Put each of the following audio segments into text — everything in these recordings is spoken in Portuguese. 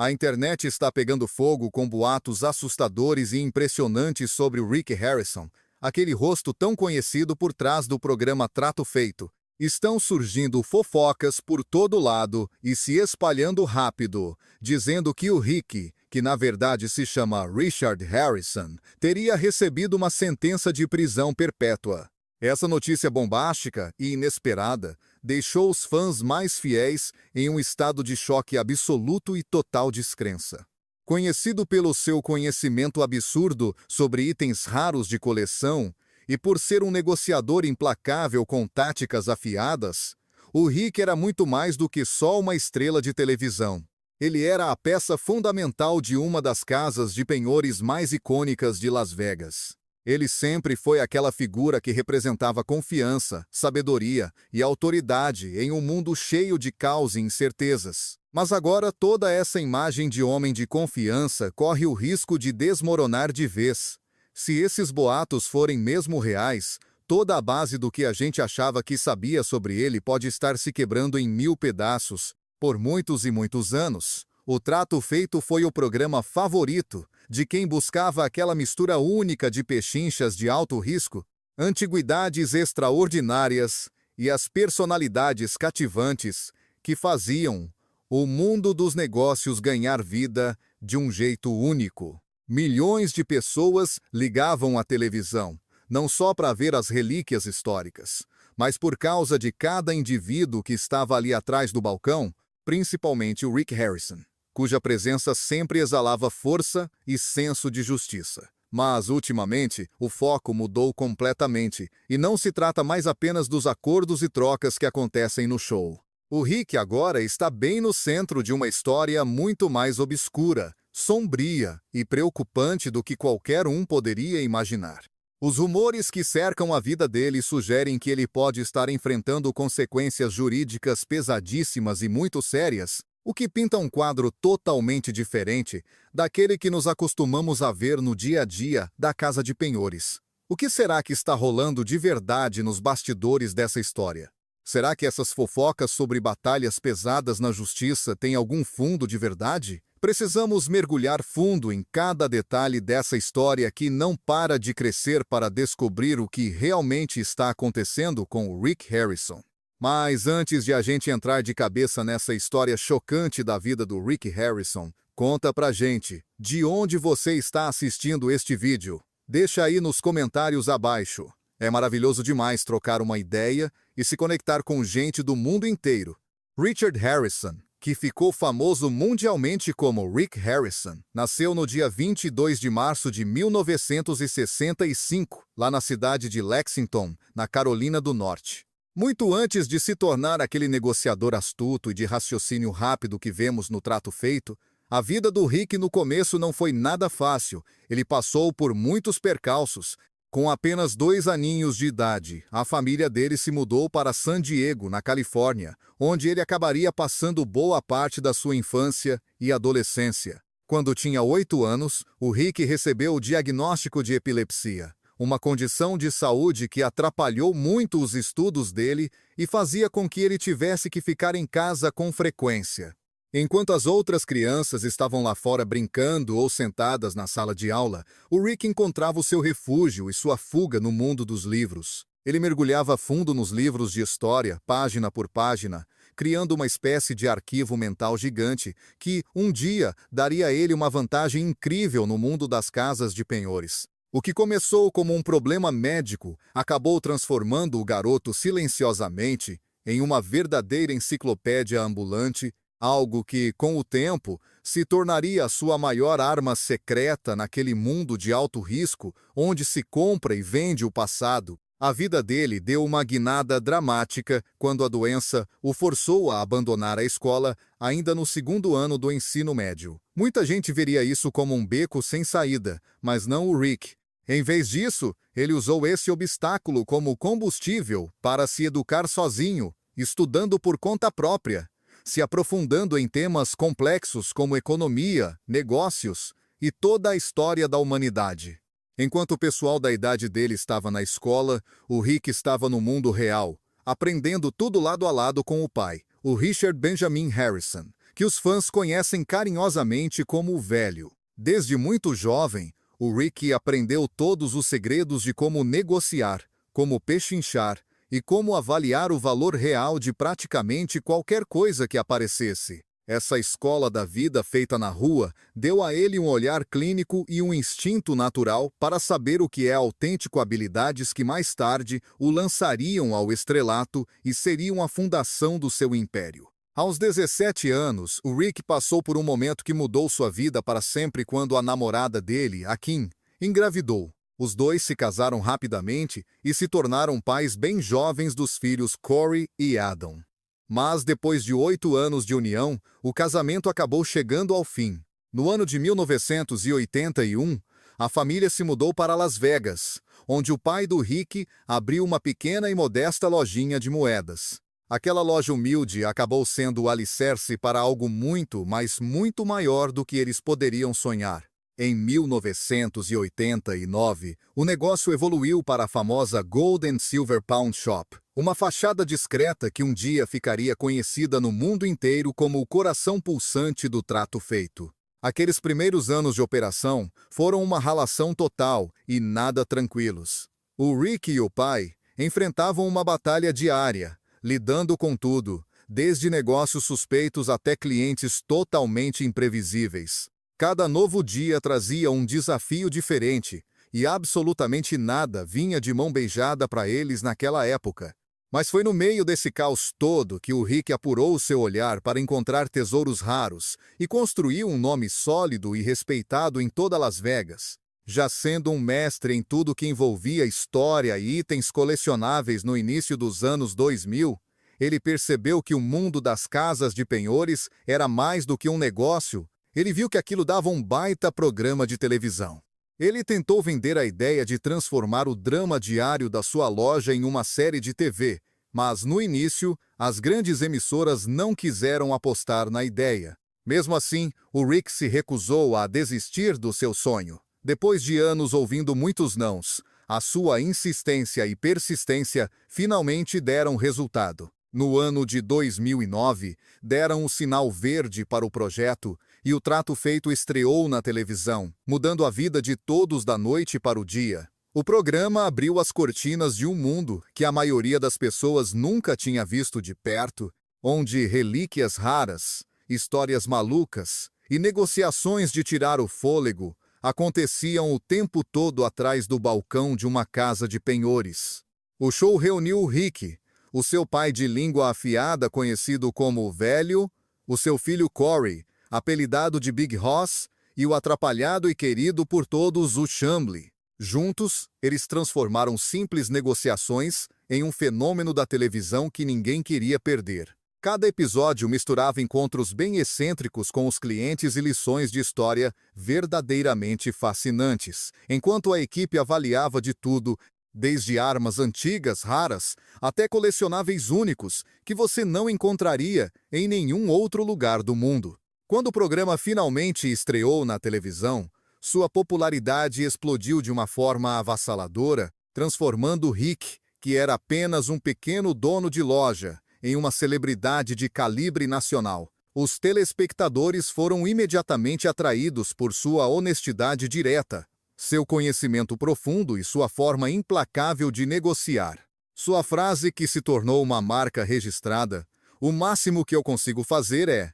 A internet está pegando fogo com boatos assustadores e impressionantes sobre o Rick Harrison, aquele rosto tão conhecido por trás do programa Trato Feito. Estão surgindo fofocas por todo lado e se espalhando rápido, dizendo que o Rick, que na verdade se chama Richard Harrison, teria recebido uma sentença de prisão perpétua. Essa notícia bombástica e inesperada deixou os fãs mais fiéis em um estado de choque absoluto e total descrença. Conhecido pelo seu conhecimento absurdo sobre itens raros de coleção e por ser um negociador implacável com táticas afiadas, o Rick era muito mais do que só uma estrela de televisão. Ele era a peça fundamental de uma das casas de penhores mais icônicas de Las Vegas. Ele sempre foi aquela figura que representava confiança, sabedoria e autoridade em um mundo cheio de caos e incertezas. Mas agora toda essa imagem de homem de confiança corre o risco de desmoronar de vez. Se esses boatos forem mesmo reais, toda a base do que a gente achava que sabia sobre ele pode estar se quebrando em 1000 pedaços. Por muitos e muitos anos, o Trato Feito foi o programa favorito de quem buscava aquela mistura única de pechinchas de alto risco, antiguidades extraordinárias e as personalidades cativantes que faziam o mundo dos negócios ganhar vida de um jeito único. Milhões de pessoas ligavam à televisão, não só para ver as relíquias históricas, mas por causa de cada indivíduo que estava ali atrás do balcão, principalmente o Rick Harrison, cuja presença sempre exalava força e senso de justiça. Mas, ultimamente, o foco mudou completamente, e não se trata mais apenas dos acordos e trocas que acontecem no show. O Rick agora está bem no centro de uma história muito mais obscura, sombria e preocupante do que qualquer um poderia imaginar. Os rumores que cercam a vida dele sugerem que ele pode estar enfrentando consequências jurídicas pesadíssimas e muito sérias, o que pinta um quadro totalmente diferente daquele que nos acostumamos a ver no dia a dia da casa de penhores. O que será que está rolando de verdade nos bastidores dessa história? Será que essas fofocas sobre batalhas pesadas na justiça têm algum fundo de verdade? Precisamos mergulhar fundo em cada detalhe dessa história que não para de crescer para descobrir o que realmente está acontecendo com o Rick Harrison. Mas antes de a gente entrar de cabeça nessa história chocante da vida do Rick Harrison, conta pra gente, de onde você está assistindo este vídeo? Deixa aí nos comentários abaixo. É maravilhoso demais trocar uma ideia e se conectar com gente do mundo inteiro. Richard Harrison, que ficou famoso mundialmente como Rick Harrison, nasceu no dia 22 de março de 1965, lá na cidade de Lexington, na Carolina do Norte. Muito antes de se tornar aquele negociador astuto e de raciocínio rápido que vemos no Trato Feito, a vida do Rick no começo não foi nada fácil. Ele passou por muitos percalços. Com apenas 2 aninhos de idade, a família dele se mudou para San Diego, na Califórnia, onde ele acabaria passando boa parte da sua infância e adolescência. Quando tinha 8 anos, o Rick recebeu o diagnóstico de epilepsia, uma condição de saúde que atrapalhou muito os estudos dele e fazia com que ele tivesse que ficar em casa com frequência. Enquanto as outras crianças estavam lá fora brincando ou sentadas na sala de aula, o Rick encontrava o seu refúgio e sua fuga no mundo dos livros. Ele mergulhava fundo nos livros de história, página por página, criando uma espécie de arquivo mental gigante que, um dia, daria a ele uma vantagem incrível no mundo das casas de penhores. O que começou como um problema médico acabou transformando o garoto silenciosamente em uma verdadeira enciclopédia ambulante, algo que, com o tempo, se tornaria a sua maior arma secreta naquele mundo de alto risco onde se compra e vende o passado. A vida dele deu uma guinada dramática quando a doença o forçou a abandonar a escola ainda no 2º ano do ensino médio. Muita gente veria isso como um beco sem saída, mas não o Rick. Em vez disso, ele usou esse obstáculo como combustível para se educar sozinho, estudando por conta própria, se aprofundando em temas complexos como economia, negócios e toda a história da humanidade. Enquanto o pessoal da idade dele estava na escola, o Rick estava no mundo real, aprendendo tudo lado a lado com o pai, o Richard Benjamin Harrison, que os fãs conhecem carinhosamente como o Velho. Desde muito jovem, o Rick aprendeu todos os segredos de como negociar, como pechinchar e como avaliar o valor real de praticamente qualquer coisa que aparecesse. Essa escola da vida feita na rua deu a ele um olhar clínico e um instinto natural para saber o que é autêntico, habilidades que mais tarde o lançariam ao estrelato e seriam a fundação do seu império. Aos 17 anos, o Rick passou por um momento que mudou sua vida para sempre quando a namorada dele, a Kim, engravidou. Os dois se casaram rapidamente e se tornaram pais bem jovens dos filhos Corey e Adam. Mas, depois de 8 anos de união, o casamento acabou chegando ao fim. No ano de 1981, a família se mudou para Las Vegas, onde o pai do Rick abriu uma pequena e modesta lojinha de moedas. Aquela loja humilde acabou sendo o alicerce para algo muito, mas muito maior do que eles poderiam sonhar. Em 1989, o negócio evoluiu para a famosa Gold and Silver Pawn Shop, uma fachada discreta que um dia ficaria conhecida no mundo inteiro como o coração pulsante do trato feito. Aqueles primeiros anos de operação foram uma ralação total e nada tranquilos. O Rick e o pai enfrentavam uma batalha diária, lidando com tudo, desde negócios suspeitos até clientes totalmente imprevisíveis. Cada novo dia trazia um desafio diferente, e absolutamente nada vinha de mão beijada para eles naquela época. Mas foi no meio desse caos todo que o Rick apurou seu olhar para encontrar tesouros raros e construiu um nome sólido e respeitado em toda Las Vegas. Já sendo um mestre em tudo que envolvia história e itens colecionáveis no início dos anos 2000, ele percebeu que o mundo das casas de penhores era mais do que um negócio. Ele viu que aquilo dava um baita programa de televisão. Ele tentou vender a ideia de transformar o drama diário da sua loja em uma série de TV, mas no início, as grandes emissoras não quiseram apostar na ideia. Mesmo assim, o Rick se recusou a desistir do seu sonho. Depois de anos ouvindo muitos nãos, a sua insistência e persistência finalmente deram resultado. No ano de 2009, deram o sinal verde para o projeto e o trato feito estreou na televisão, mudando a vida de todos da noite para o dia. O programa abriu as cortinas de um mundo que a maioria das pessoas nunca tinha visto de perto, onde relíquias raras, histórias malucas e negociações de tirar o fôlego aconteciam o tempo todo atrás do balcão de uma casa de penhores. O show reuniu o Rick, o seu pai de língua afiada conhecido como o Velho, o seu filho Corey, apelidado de Big Hoss, e o atrapalhado e querido por todos o Chambly. Juntos, eles transformaram simples negociações em um fenômeno da televisão que ninguém queria perder. Cada episódio misturava encontros bem excêntricos com os clientes e lições de história verdadeiramente fascinantes, enquanto a equipe avaliava de tudo, desde armas antigas raras até colecionáveis únicos que você não encontraria em nenhum outro lugar do mundo. Quando o programa finalmente estreou na televisão, sua popularidade explodiu de uma forma avassaladora, transformando Rick, que era apenas um pequeno dono de loja, em uma celebridade de calibre nacional. Os telespectadores foram imediatamente atraídos por sua honestidade direta, seu conhecimento profundo e sua forma implacável de negociar. Sua frase, que se tornou uma marca registrada, "O máximo que eu consigo fazer é",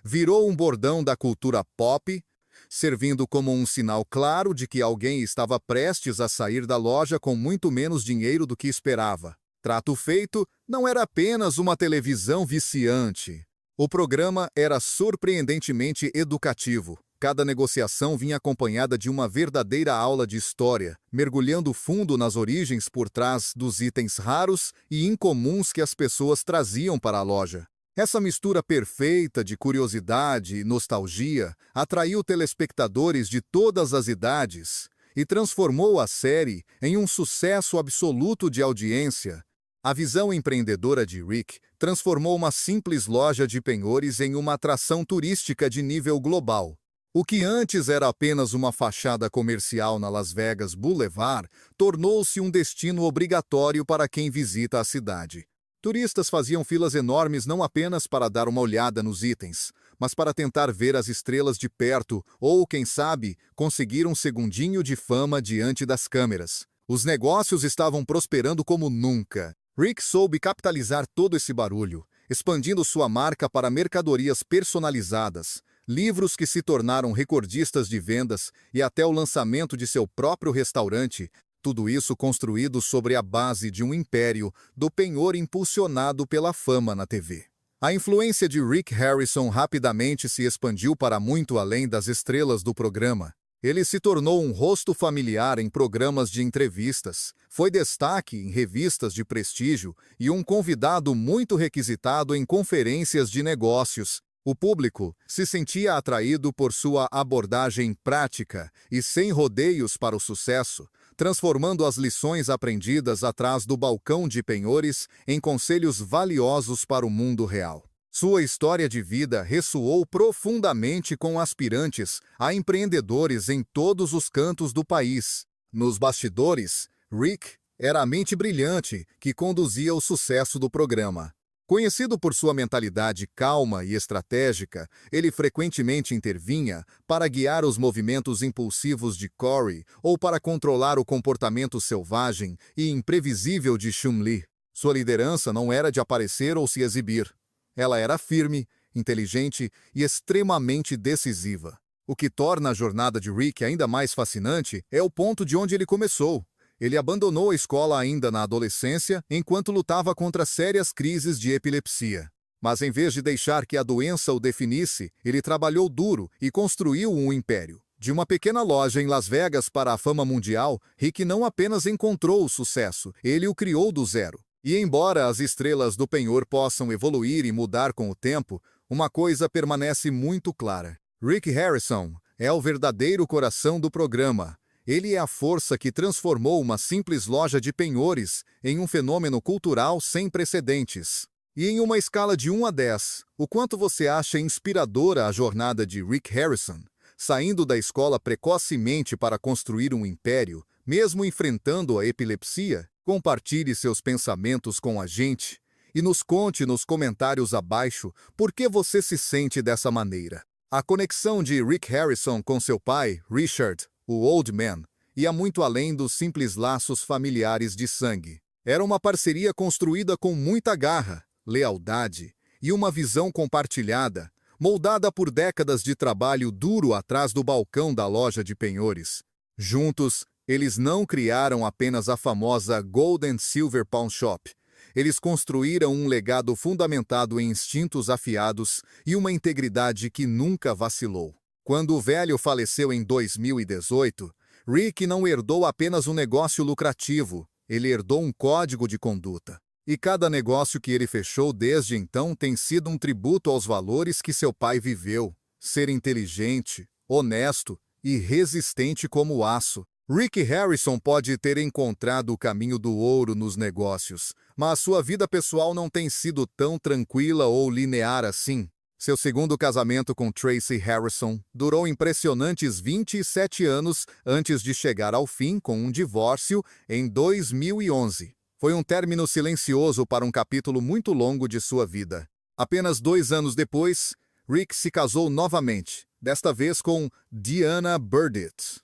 virou um bordão da cultura pop, servindo como um sinal claro de que alguém estava prestes a sair da loja com muito menos dinheiro do que esperava. Trato Feito não era apenas uma televisão viciante. O programa era surpreendentemente educativo. Cada negociação vinha acompanhada de uma verdadeira aula de história, mergulhando fundo nas origens por trás dos itens raros e incomuns que as pessoas traziam para a loja. Essa mistura perfeita de curiosidade e nostalgia atraiu telespectadores de todas as idades e transformou a série em um sucesso absoluto de audiência. A visão empreendedora de Rick transformou uma simples loja de penhores em uma atração turística de nível global. O que antes era apenas uma fachada comercial na Las Vegas Boulevard tornou-se um destino obrigatório para quem visita a cidade. Turistas faziam filas enormes não apenas para dar uma olhada nos itens, mas para tentar ver as estrelas de perto ou, quem sabe, conseguir um segundinho de fama diante das câmeras. Os negócios estavam prosperando como nunca. Rick soube capitalizar todo esse barulho, expandindo sua marca para mercadorias personalizadas, livros que se tornaram recordistas de vendas e até o lançamento de seu próprio restaurante, tudo isso construído sobre a base de um império do penhor impulsionado pela fama na TV. A influência de Rick Harrison rapidamente se expandiu para muito além das estrelas do programa. Ele se tornou um rosto familiar em programas de entrevistas, foi destaque em revistas de prestígio e um convidado muito requisitado em conferências de negócios. O público se sentia atraído por sua abordagem prática e sem rodeios para o sucesso, transformando as lições aprendidas atrás do balcão de penhores em conselhos valiosos para o mundo real. Sua história de vida ressoou profundamente com aspirantes a empreendedores em todos os cantos do país. Nos bastidores, Rick era a mente brilhante que conduzia o sucesso do programa. Conhecido por sua mentalidade calma e estratégica, ele frequentemente intervinha para guiar os movimentos impulsivos de Corey ou para controlar o comportamento selvagem e imprevisível de Chun-Li. Sua liderança não era de aparecer ou se exibir. Ela era firme, inteligente e extremamente decisiva. O que torna a jornada de Rick ainda mais fascinante é o ponto de onde ele começou. Ele abandonou a escola ainda na adolescência enquanto lutava contra sérias crises de epilepsia. Mas em vez de deixar que a doença o definisse, ele trabalhou duro e construiu um império. De uma pequena loja em Las Vegas para a fama mundial, Rick não apenas encontrou o sucesso, ele o criou do zero. E embora as estrelas do penhor possam evoluir e mudar com o tempo, uma coisa permanece muito clara. Rick Harrison é o verdadeiro coração do programa. Ele é a força que transformou uma simples loja de penhores em um fenômeno cultural sem precedentes. E em uma escala de 1 a 10, o quanto você acha inspiradora a jornada de Rick Harrison, saindo da escola precocemente para construir um império, mesmo enfrentando a epilepsia? Compartilhe seus pensamentos com a gente e nos conte nos comentários abaixo por que você se sente dessa maneira. A conexão de Rick Harrison com seu pai, Richard, o Old Man, ia muito além dos simples laços familiares de sangue. Era uma parceria construída com muita garra, lealdade e uma visão compartilhada, moldada por décadas de trabalho duro atrás do balcão da loja de penhores. Juntos, eles não criaram apenas a famosa Gold and Silver Pawn Shop. Eles construíram um legado fundamentado em instintos afiados e uma integridade que nunca vacilou. Quando o velho faleceu em 2018, Rick não herdou apenas um negócio lucrativo, ele herdou um código de conduta. E cada negócio que ele fechou desde então tem sido um tributo aos valores que seu pai viveu: ser inteligente, honesto e resistente como o aço. Rick Harrison pode ter encontrado o caminho do ouro nos negócios, mas sua vida pessoal não tem sido tão tranquila ou linear assim. Seu segundo casamento com Tracy Harrison durou impressionantes 27 anos antes de chegar ao fim com um divórcio em 2011. Foi um término silencioso para um capítulo muito longo de sua vida. Apenas 2 anos depois, Rick se casou novamente, desta vez com Diana Burdett.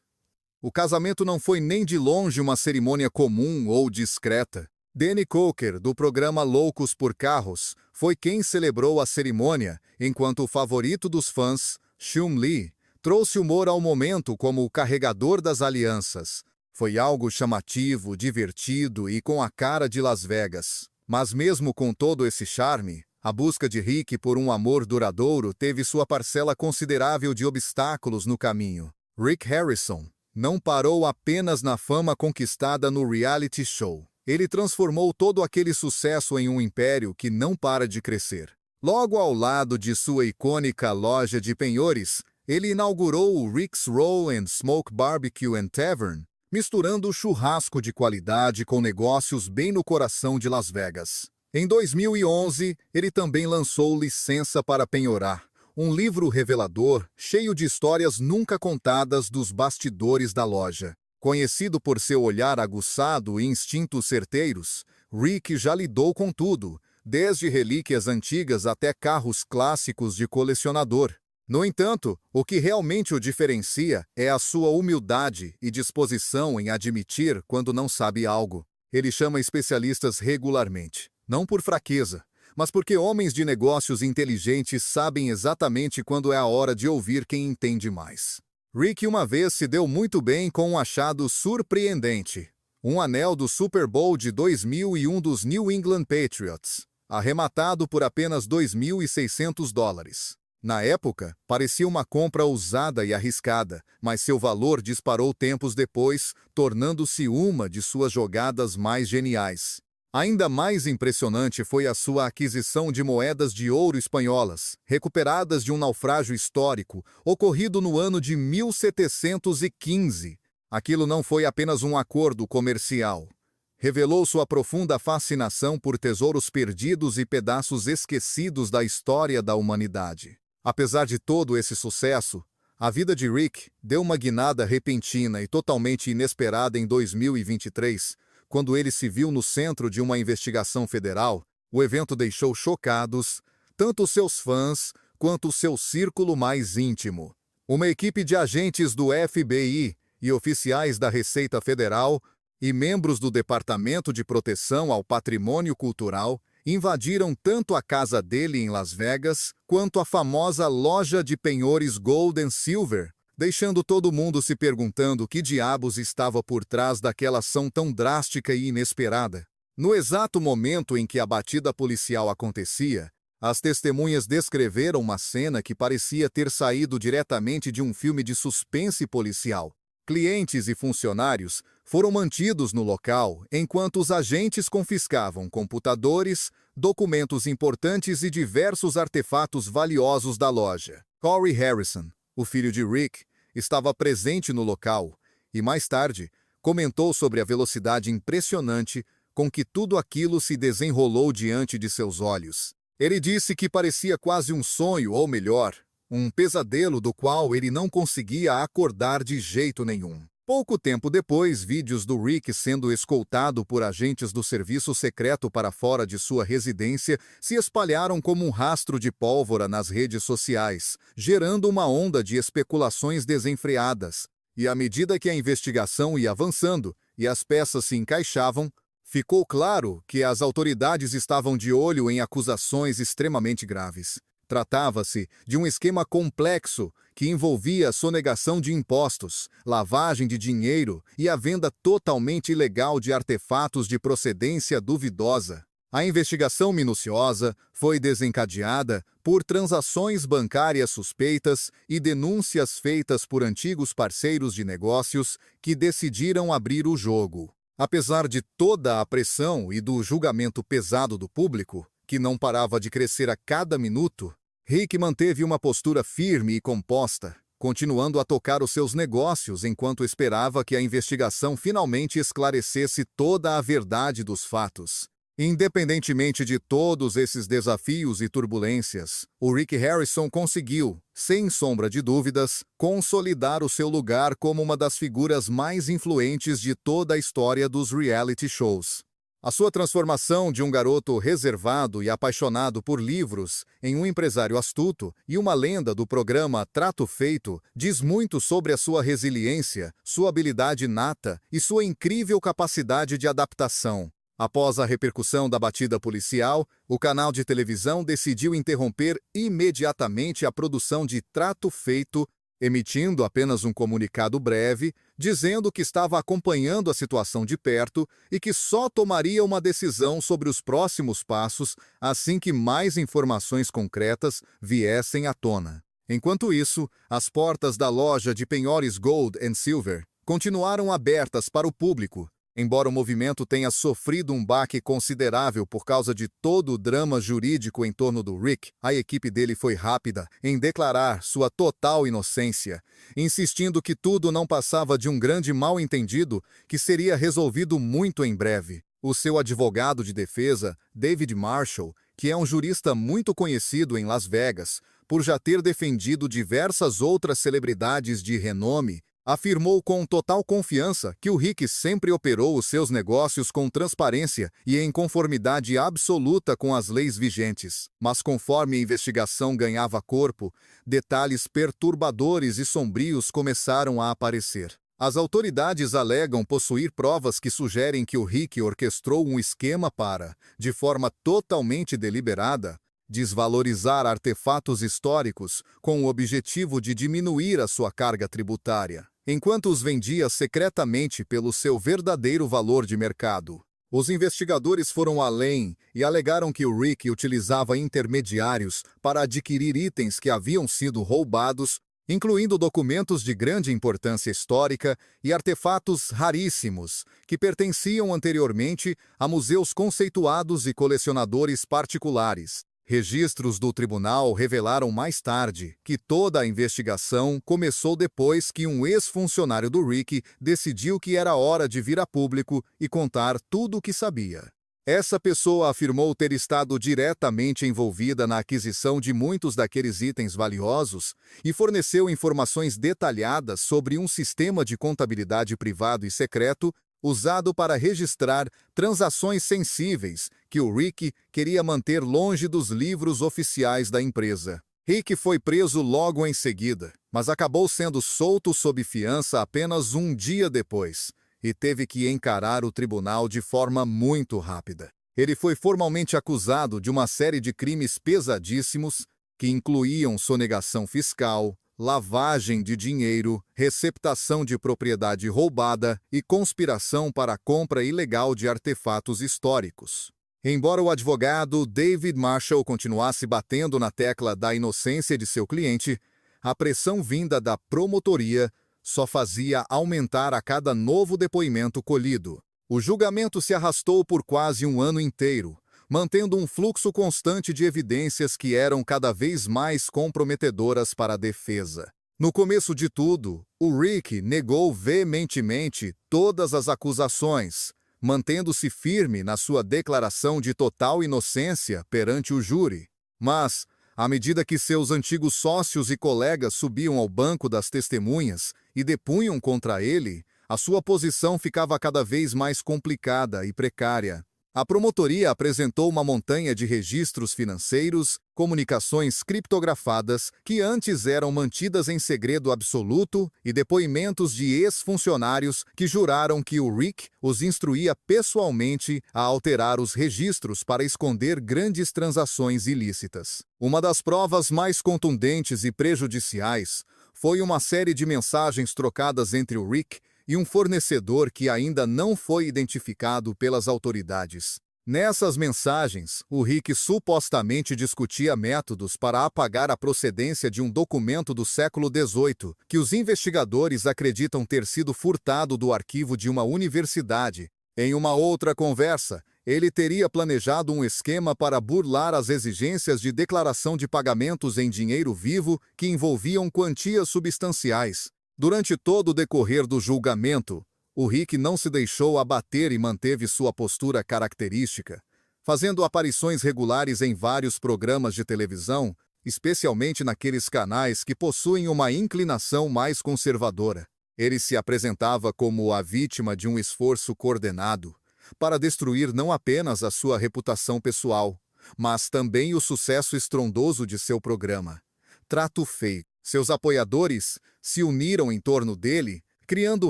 O casamento não foi nem de longe uma cerimônia comum ou discreta. Danny Coker, do programa Loucos por Carros, foi quem celebrou a cerimônia, enquanto o favorito dos fãs, Chun-Li, trouxe humor ao momento como o carregador das alianças. Foi algo chamativo, divertido e com a cara de Las Vegas. Mas mesmo com todo esse charme, a busca de Rick por um amor duradouro teve sua parcela considerável de obstáculos no caminho. Rick Harrison não parou apenas na fama conquistada no reality show. Ele transformou todo aquele sucesso em um império que não para de crescer. Logo ao lado de sua icônica loja de penhores, ele inaugurou o Rick's Roll and Smoke Barbecue and Tavern, misturando churrasco de qualidade com negócios bem no coração de Las Vegas. Em 2011, ele também lançou Licença para Penhorar, um livro revelador, cheio de histórias nunca contadas dos bastidores da loja. Conhecido por seu olhar aguçado e instintos certeiros, Rick já lidou com tudo, desde relíquias antigas até carros clássicos de colecionador. No entanto, o que realmente o diferencia é a sua humildade e disposição em admitir quando não sabe algo. Ele chama especialistas regularmente, não por fraqueza, mas porque homens de negócios inteligentes sabem exatamente quando é a hora de ouvir quem entende mais. Rick uma vez se deu muito bem com um achado surpreendente: um anel do Super Bowl de 2001 dos New England Patriots, arrematado por apenas $2.600. Na época, parecia uma compra ousada e arriscada, mas seu valor disparou tempos depois, tornando-se uma de suas jogadas mais geniais. Ainda mais impressionante foi a sua aquisição de moedas de ouro espanholas, recuperadas de um naufrágio histórico, ocorrido no ano de 1715. Aquilo não foi apenas um acordo comercial. Revelou sua profunda fascinação por tesouros perdidos e pedaços esquecidos da história da humanidade. Apesar de todo esse sucesso, a vida de Rick deu uma guinada repentina e totalmente inesperada em 2023, quando ele se viu no centro de uma investigação federal. O evento deixou chocados tanto seus fãs quanto seu círculo mais íntimo. Uma equipe de agentes do FBI e oficiais da Receita Federal e membros do Departamento de Proteção ao Patrimônio Cultural invadiram tanto a casa dele em Las Vegas quanto a famosa loja de penhores Gold and Silver, deixando todo mundo se perguntando que diabos estava por trás daquela ação tão drástica e inesperada. No exato momento em que a batida policial acontecia, as testemunhas descreveram uma cena que parecia ter saído diretamente de um filme de suspense policial. Clientes e funcionários foram mantidos no local enquanto os agentes confiscavam computadores, documentos importantes e diversos artefatos valiosos da loja. Corey Harrison, o filho de Rick, estava presente no local e, mais tarde, comentou sobre a velocidade impressionante com que tudo aquilo se desenrolou diante de seus olhos. Ele disse que parecia quase um sonho, ou melhor, um pesadelo do qual ele não conseguia acordar de jeito nenhum. Pouco tempo depois, vídeos do Rick sendo escoltado por agentes do serviço secreto para fora de sua residência se espalharam como um rastro de pólvora nas redes sociais, gerando uma onda de especulações desenfreadas. E à medida que a investigação ia avançando e as peças se encaixavam, ficou claro que as autoridades estavam de olho em acusações extremamente graves. Tratava-se de um esquema complexo que envolvia a sonegação de impostos, lavagem de dinheiro e a venda totalmente ilegal de artefatos de procedência duvidosa. A investigação minuciosa foi desencadeada por transações bancárias suspeitas e denúncias feitas por antigos parceiros de negócios que decidiram abrir o jogo. Apesar de toda a pressão e do julgamento pesado do público, que não parava de crescer a cada minuto, Rick manteve uma postura firme e composta, continuando a tocar os seus negócios enquanto esperava que a investigação finalmente esclarecesse toda a verdade dos fatos. Independentemente de todos esses desafios e turbulências, o Rick Harrison conseguiu, sem sombra de dúvidas, consolidar o seu lugar como uma das figuras mais influentes de toda a história dos reality shows. A sua transformação de um garoto reservado e apaixonado por livros em um empresário astuto e uma lenda do programa Trato Feito diz muito sobre a sua resiliência, sua habilidade inata e sua incrível capacidade de adaptação. Após a repercussão da batida policial, o canal de televisão decidiu interromper imediatamente a produção de Trato Feito, emitindo apenas um comunicado breve, dizendo que estava acompanhando a situação de perto e que só tomaria uma decisão sobre os próximos passos assim que mais informações concretas viessem à tona. Enquanto isso, as portas da loja de penhores Gold and Silver continuaram abertas para o público. Embora o movimento tenha sofrido um baque considerável por causa de todo o drama jurídico em torno do Rick, a equipe dele foi rápida em declarar sua total inocência, insistindo que tudo não passava de um grande mal-entendido que seria resolvido muito em breve. O seu advogado de defesa, David Marshall, que é um jurista muito conhecido em Las Vegas, por já ter defendido diversas outras celebridades de renome, Afirmou com total confiança que o Rick sempre operou os seus negócios com transparência e em conformidade absoluta com as leis vigentes. Mas conforme a investigação ganhava corpo, detalhes perturbadores e sombrios começaram a aparecer. As autoridades alegam possuir provas que sugerem que o Rick orquestrou um esquema para, de forma totalmente deliberada, desvalorizar artefatos históricos com o objetivo de diminuir a sua carga tributária, enquanto os vendia secretamente pelo seu verdadeiro valor de mercado. Os investigadores foram além e alegaram que o Rick utilizava intermediários para adquirir itens que haviam sido roubados, incluindo documentos de grande importância histórica e artefatos raríssimos que pertenciam anteriormente a museus conceituados e colecionadores particulares. Registros do tribunal revelaram mais tarde que toda a investigação começou depois que um ex-funcionário do Rick decidiu que era hora de vir a público e contar tudo o que sabia. Essa pessoa afirmou ter estado diretamente envolvida na aquisição de muitos daqueles itens valiosos e forneceu informações detalhadas sobre um sistema de contabilidade privado e secreto usado para registrar transações sensíveis que o Rick queria manter longe dos livros oficiais da empresa. Rick foi preso logo em seguida, mas acabou sendo solto sob fiança apenas um dia depois e teve que encarar o tribunal de forma muito rápida. Ele foi formalmente acusado de uma série de crimes pesadíssimos que incluíam sonegação fiscal, lavagem de dinheiro, receptação de propriedade roubada e conspiração para a compra ilegal de artefatos históricos. Embora o advogado David Marshall continuasse batendo na tecla da inocência de seu cliente, a pressão vinda da promotoria só fazia aumentar a cada novo depoimento colhido. O julgamento se arrastou por quase um ano inteiro, mantendo um fluxo constante de evidências que eram cada vez mais comprometedoras para a defesa. No começo de tudo, o Rick negou veementemente todas as acusações, mantendo-se firme na sua declaração de total inocência perante o júri. Mas, à medida que seus antigos sócios e colegas subiam ao banco das testemunhas e depunham contra ele, a sua posição ficava cada vez mais complicada e precária. A promotoria apresentou uma montanha de registros financeiros, comunicações criptografadas que antes eram mantidas em segredo absoluto e depoimentos de ex-funcionários que juraram que o Rick os instruía pessoalmente a alterar os registros para esconder grandes transações ilícitas. Uma das provas mais contundentes e prejudiciais foi uma série de mensagens trocadas entre o Rick e um fornecedor que ainda não foi identificado pelas autoridades. Nessas mensagens, o Rick supostamente discutia métodos para apagar a procedência de um documento do século XVIII, que os investigadores acreditam ter sido furtado do arquivo de uma universidade. Em uma outra conversa, ele teria planejado um esquema para burlar as exigências de declaração de pagamentos em dinheiro vivo que envolviam quantias substanciais. Durante todo o decorrer do julgamento, o Rick não se deixou abater e manteve sua postura característica, fazendo aparições regulares em vários programas de televisão, especialmente naqueles canais que possuem uma inclinação mais conservadora. Ele se apresentava como a vítima de um esforço coordenado para destruir não apenas a sua reputação pessoal, mas também o sucesso estrondoso de seu programa. Trato Feito. Seus apoiadores se uniram em torno dele, criando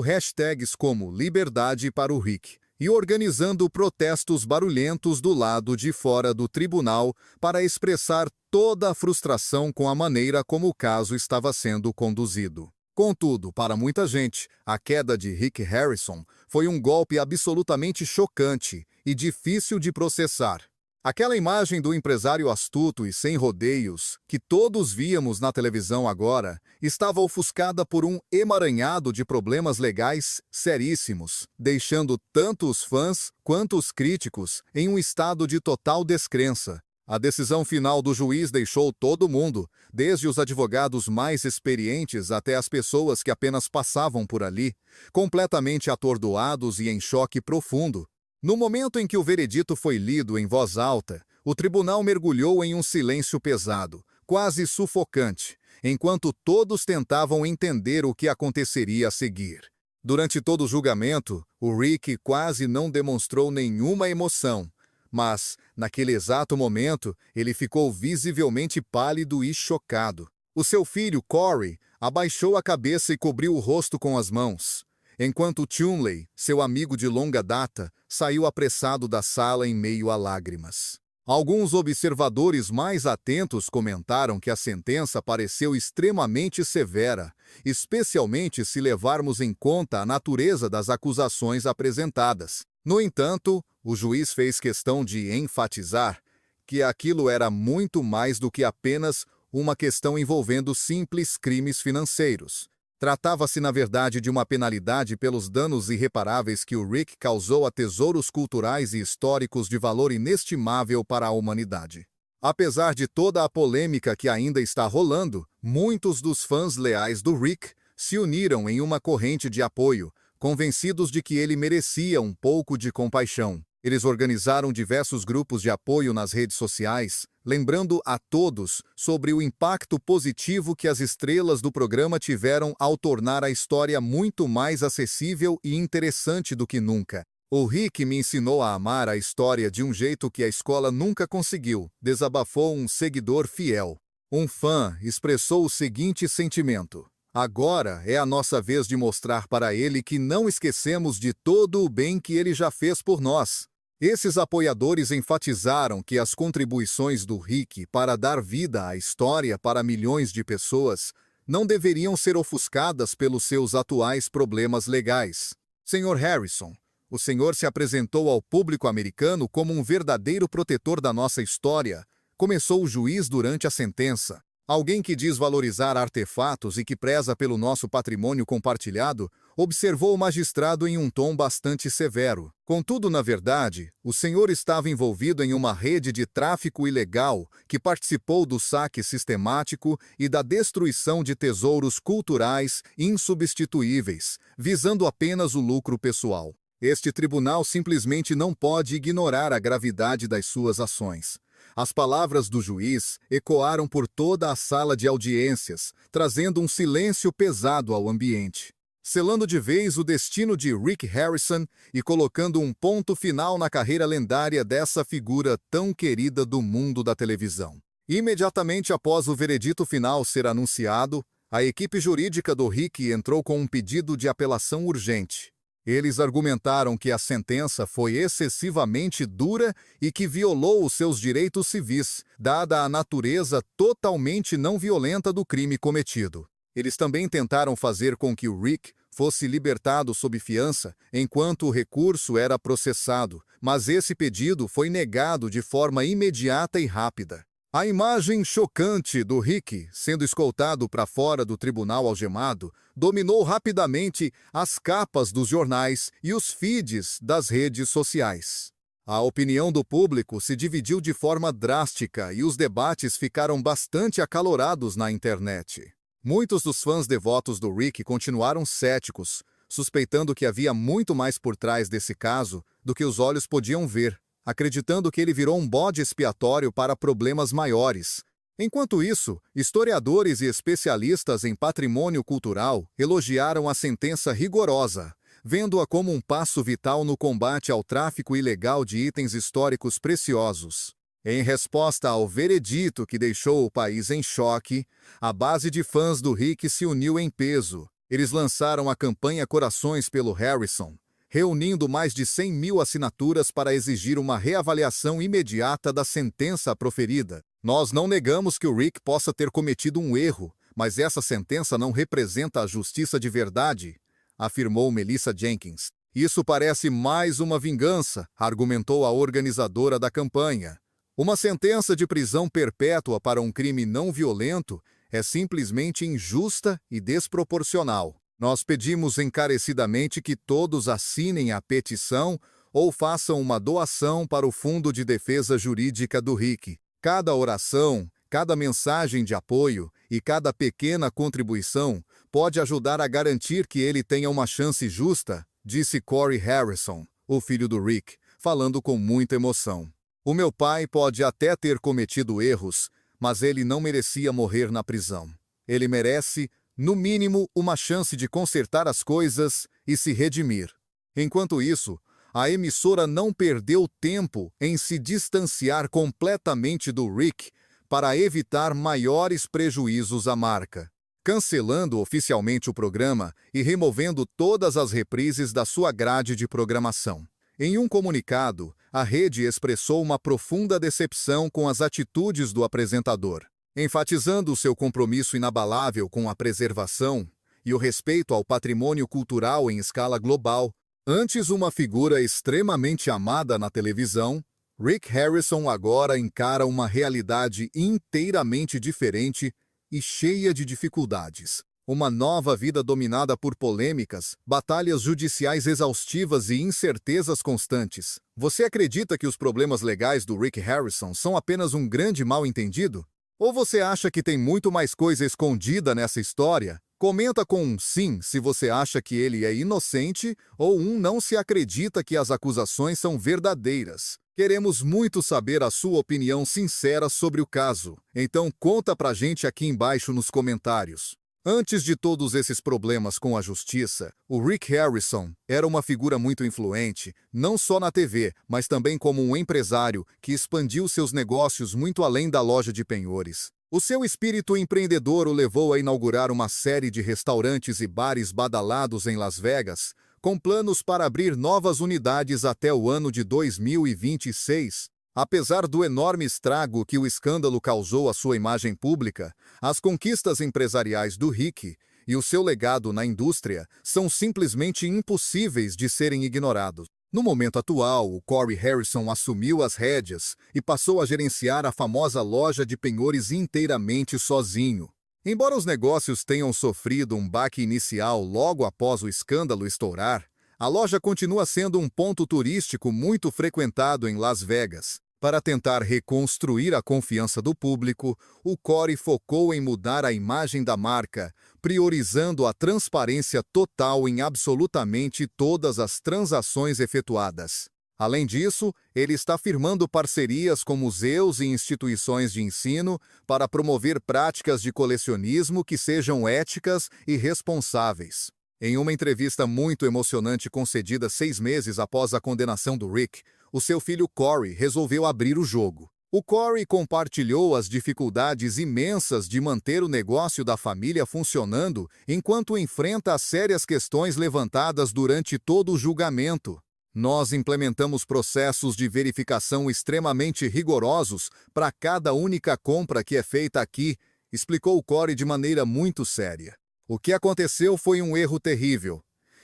hashtags como Liberdade para o Rick e organizando protestos barulhentos do lado de fora do tribunal para expressar toda a frustração com a maneira como o caso estava sendo conduzido. Contudo, para muita gente, a queda de Rick Harrison foi um golpe absolutamente chocante e difícil de processar. Aquela imagem do empresário astuto e sem rodeios, que todos víamos na televisão agora, estava ofuscada por um emaranhado de problemas legais seríssimos, deixando tanto os fãs quanto os críticos em um estado de total descrença. A decisão final do juiz deixou todo mundo, desde os advogados mais experientes até as pessoas que apenas passavam por ali, completamente atordoados e em choque profundo. No momento em que o veredito foi lido em voz alta, o tribunal mergulhou em um silêncio pesado, quase sufocante, enquanto todos tentavam entender o que aconteceria a seguir. Durante todo o julgamento, o Rick quase não demonstrou nenhuma emoção, mas, naquele exato momento, ele ficou visivelmente pálido e chocado. O seu filho, Corey, abaixou a cabeça e cobriu o rosto com as mãos, enquanto Chumley, seu amigo de longa data, saiu apressado da sala em meio a lágrimas. Alguns observadores mais atentos comentaram que a sentença pareceu extremamente severa, especialmente se levarmos em conta a natureza das acusações apresentadas. No entanto, o juiz fez questão de enfatizar que aquilo era muito mais do que apenas uma questão envolvendo simples crimes financeiros. Tratava-se, na verdade, de uma penalidade pelos danos irreparáveis que o Rick causou a tesouros culturais e históricos de valor inestimável para a humanidade. Apesar de toda a polêmica que ainda está rolando, muitos dos fãs leais do Rick se uniram em uma corrente de apoio, convencidos de que ele merecia um pouco de compaixão. Eles organizaram diversos grupos de apoio nas redes sociais, lembrando a todos sobre o impacto positivo que as estrelas do programa tiveram ao tornar a história muito mais acessível e interessante do que nunca. O Rick me ensinou a amar a história de um jeito que a escola nunca conseguiu, desabafou um seguidor fiel. Um fã expressou o seguinte sentimento: agora é a nossa vez de mostrar para ele que não esquecemos de todo o bem que ele já fez por nós. Esses apoiadores enfatizaram que as contribuições do Rick para dar vida à história para milhões de pessoas não deveriam ser ofuscadas pelos seus atuais problemas legais. Sr. Harrison, o senhor se apresentou ao público americano como um verdadeiro protetor da nossa história, começou o juiz durante a sentença. Alguém que diz valorizar artefatos e que preza pelo nosso patrimônio compartilhado, observou o magistrado em um tom bastante severo. Contudo, na verdade, o senhor estava envolvido em uma rede de tráfico ilegal que participou do saque sistemático e da destruição de tesouros culturais insubstituíveis, visando apenas o lucro pessoal. Este tribunal simplesmente não pode ignorar a gravidade das suas ações. As palavras do juiz ecoaram por toda a sala de audiências, trazendo um silêncio pesado ao ambiente, selando de vez o destino de Rick Harrison e colocando um ponto final na carreira lendária dessa figura tão querida do mundo da televisão. Imediatamente após o veredito final ser anunciado, a equipe jurídica do Rick entrou com um pedido de apelação urgente. Eles argumentaram que a sentença foi excessivamente dura e que violou os seus direitos civis, dada a natureza totalmente não violenta do crime cometido. Eles também tentaram fazer com que o Rick fosse libertado sob fiança enquanto o recurso era processado, mas esse pedido foi negado de forma imediata e rápida. A imagem chocante do Rick sendo escoltado para fora do tribunal algemado dominou rapidamente as capas dos jornais e os feeds das redes sociais. A opinião do público se dividiu de forma drástica e os debates ficaram bastante acalorados na internet. Muitos dos fãs devotos do Rick continuaram céticos, suspeitando que havia muito mais por trás desse caso do que os olhos podiam ver, acreditando que ele virou um bode expiatório para problemas maiores. Enquanto isso, historiadores e especialistas em patrimônio cultural elogiaram a sentença rigorosa, vendo-a como um passo vital no combate ao tráfico ilegal de itens históricos preciosos. Em resposta ao veredito que deixou o país em choque, a base de fãs do Rick se uniu em peso. Eles lançaram a campanha Corações pelo Harrison, reunindo mais de 100 mil assinaturas para exigir uma reavaliação imediata da sentença proferida. Nós não negamos que o Rick possa ter cometido um erro, mas essa sentença não representa a justiça de verdade, afirmou Melissa Jenkins. Isso parece mais uma vingança, argumentou a organizadora da campanha. Uma sentença de prisão perpétua para um crime não violento é simplesmente injusta e desproporcional. Nós pedimos encarecidamente que todos assinem a petição ou façam uma doação para o Fundo de Defesa Jurídica do Rick. Cada oração, cada mensagem de apoio e cada pequena contribuição pode ajudar a garantir que ele tenha uma chance justa, disse Corey Harrison, o filho do Rick, falando com muita emoção. O meu pai pode até ter cometido erros, mas ele não merecia morrer na prisão. Ele merece, no mínimo, uma chance de consertar as coisas e se redimir. Enquanto isso, a emissora não perdeu tempo em se distanciar completamente do Rick para evitar maiores prejuízos à marca, cancelando oficialmente o programa e removendo todas as reprises da sua grade de programação. Em um comunicado, a rede expressou uma profunda decepção com as atitudes do apresentador, enfatizando seu compromisso inabalável com a preservação e o respeito ao patrimônio cultural em escala global. Antes uma figura extremamente amada na televisão, Rick Harrison agora encara uma realidade inteiramente diferente e cheia de dificuldades. Uma nova vida dominada por polêmicas, batalhas judiciais exaustivas e incertezas constantes. Você acredita que os problemas legais do Rick Harrison são apenas um grande mal-entendido? Ou você acha que tem muito mais coisa escondida nessa história? Comenta com um sim se você acha que ele é inocente ou um não se acredita que as acusações são verdadeiras. Queremos muito saber a sua opinião sincera sobre o caso, então conta pra gente aqui embaixo nos comentários. Antes de todos esses problemas com a justiça, o Rick Harrison era uma figura muito influente, não só na TV, mas também como um empresário que expandiu seus negócios muito além da loja de penhores. O seu espírito empreendedor o levou a inaugurar uma série de restaurantes e bares badalados em Las Vegas, com planos para abrir novas unidades até o ano de 2026. Apesar do enorme estrago que o escândalo causou à sua imagem pública, as conquistas empresariais do Rick e o seu legado na indústria são simplesmente impossíveis de serem ignorados. No momento atual, o Corey Harrison assumiu as rédeas e passou a gerenciar a famosa loja de penhores inteiramente sozinho. Embora os negócios tenham sofrido um baque inicial logo após o escândalo estourar, a loja continua sendo um ponto turístico muito frequentado em Las Vegas. Para tentar reconstruir a confiança do público, o Corey focou em mudar a imagem da marca, priorizando a transparência total em absolutamente todas as transações efetuadas. Além disso, ele está firmando parcerias com museus e instituições de ensino para promover práticas de colecionismo que sejam éticas e responsáveis. Em uma entrevista muito emocionante concedida 6 meses após a condenação do Rick, o seu filho Corey resolveu abrir o jogo. O Corey compartilhou as dificuldades imensas de manter o negócio da família funcionando enquanto enfrenta as sérias questões levantadas durante todo o julgamento. Nós implementamos processos de verificação extremamente rigorosos para cada única compra que é feita aqui, explicou Corey de maneira muito séria. O que aconteceu foi um erro terrível.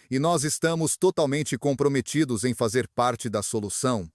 E nós estamos totalmente comprometidos em fazer parte da solução,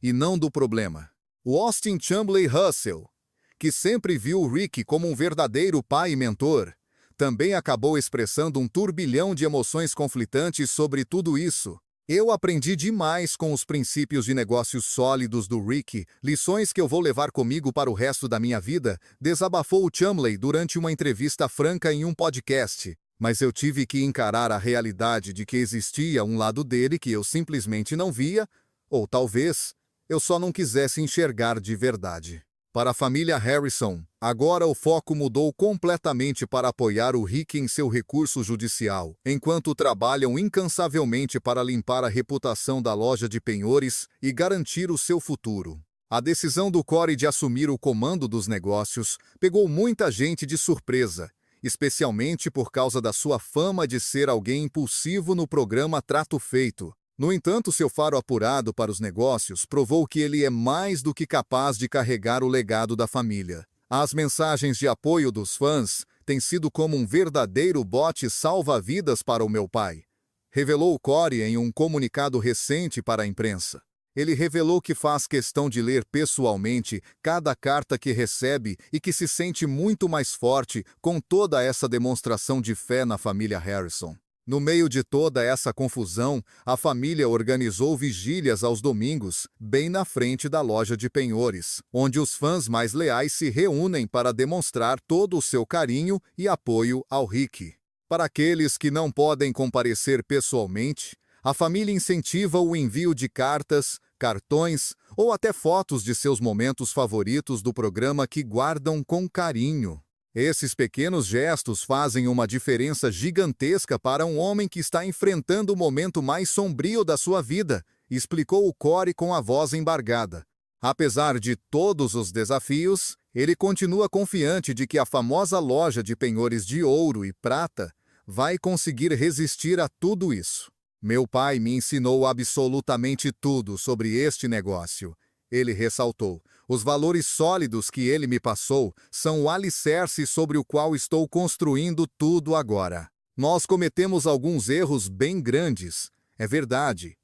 e não do problema. O Austin Chumley Russell, que sempre viu o Rick como um verdadeiro pai e mentor, também acabou expressando um turbilhão de emoções conflitantes sobre tudo isso. Eu aprendi demais com os princípios de negócios sólidos do Rick, lições que eu vou levar comigo para o resto da minha vida, desabafou o Chumley durante uma entrevista franca em um podcast. Mas eu tive que encarar a realidade de que existia um lado dele que eu simplesmente não via, ou talvez eu só não quisesse enxergar de verdade. Para a família Harrison, agora o foco mudou completamente para apoiar o Rick em seu recurso judicial, enquanto trabalham incansavelmente para limpar a reputação da loja de penhores e garantir o seu futuro. A decisão do Corey de assumir o comando dos negócios pegou muita gente de surpresa, especialmente por causa da sua fama de ser alguém impulsivo no programa Trato Feito. No entanto, seu faro apurado para os negócios provou que ele é mais do que capaz de carregar o legado da família. As mensagens de apoio dos fãs têm sido como um verdadeiro bote salva-vidas para o meu pai, revelou Corey em um comunicado recente para a imprensa. Ele revelou que faz questão de ler pessoalmente cada carta que recebe e que se sente muito mais forte com toda essa demonstração de fé na família Harrison. No meio de toda essa confusão, a família organizou vigílias aos domingos, bem na frente da loja de penhores, onde os fãs mais leais se reúnem para demonstrar todo o seu carinho e apoio ao Rick. Para aqueles que não podem comparecer pessoalmente, a família incentiva o envio de cartas, cartões ou até fotos de seus momentos favoritos do programa que guardam com carinho. Esses pequenos gestos fazem uma diferença gigantesca para um homem que está enfrentando o momento mais sombrio da sua vida, explicou o Corey com a voz embargada. Apesar de todos os desafios, ele continua confiante de que a famosa loja de penhores de ouro e prata vai conseguir resistir a tudo isso. Meu pai me ensinou absolutamente tudo sobre este negócio, ele ressaltou. Os valores sólidos que ele me passou são o alicerce sobre o qual estou construindo tudo agora. Nós cometemos alguns erros bem grandes, é verdade.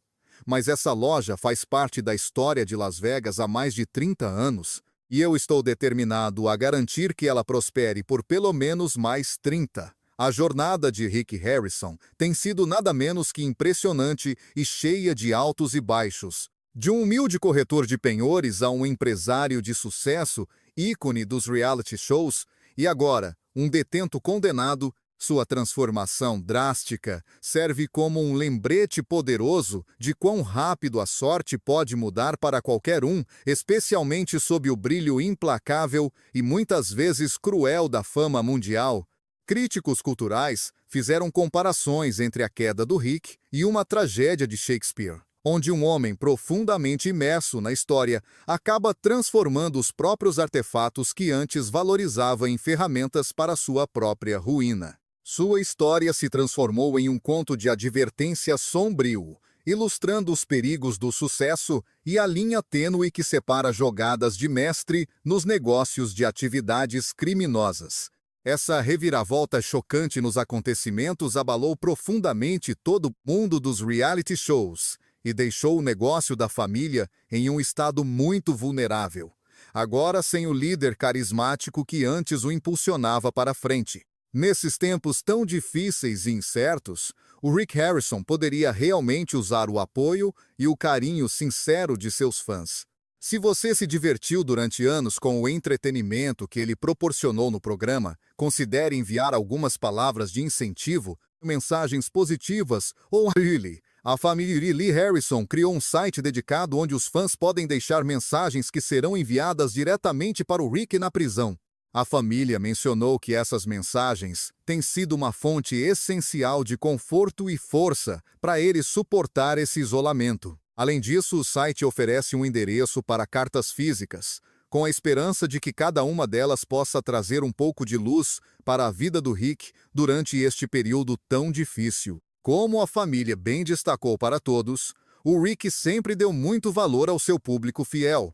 Mas essa loja faz parte da história de Las Vegas há mais de 30 anos, e eu estou determinado a garantir que ela prospere por pelo menos mais 30. A jornada de Rick Harrison tem sido nada menos que impressionante e cheia de altos e baixos. De um humilde corretor de penhores a um empresário de sucesso, ícone dos reality shows, e agora, um detento condenado, sua transformação drástica serve como um lembrete poderoso de quão rápido a sorte pode mudar para qualquer um, especialmente sob o brilho implacável e muitas vezes cruel da fama mundial. Críticos culturais fizeram comparações entre a queda do Rick e uma tragédia de Shakespeare, onde um homem profundamente imerso na história acaba transformando os próprios artefatos que antes valorizava em ferramentas para sua própria ruína. Sua história se transformou em um conto de advertência sombrio, ilustrando os perigos do sucesso e a linha tênue que separa jogadas de mestre nos negócios de atividades criminosas. Essa reviravolta chocante nos acontecimentos abalou profundamente todo o mundo dos reality shows e deixou o negócio da família em um estado muito vulnerável, agora sem o líder carismático que antes o impulsionava para frente. Nesses tempos tão difíceis e incertos, o Rick Harrison poderia realmente usar o apoio e o carinho sincero de seus fãs. Se você se divertiu durante anos com o entretenimento que ele proporcionou no programa, considere enviar algumas palavras de incentivo, mensagens positivas ou really. A família Lee Harrison criou um site dedicado onde os fãs podem deixar mensagens que serão enviadas diretamente para o Rick na prisão. A família mencionou que essas mensagens têm sido uma fonte essencial de conforto e força para ele suportar esse isolamento. Além disso, o site oferece um endereço para cartas físicas, com a esperança de que cada uma delas possa trazer um pouco de luz para a vida do Rick durante este período tão difícil. Como a família bem destacou para todos, o Rick sempre deu muito valor ao seu público fiel.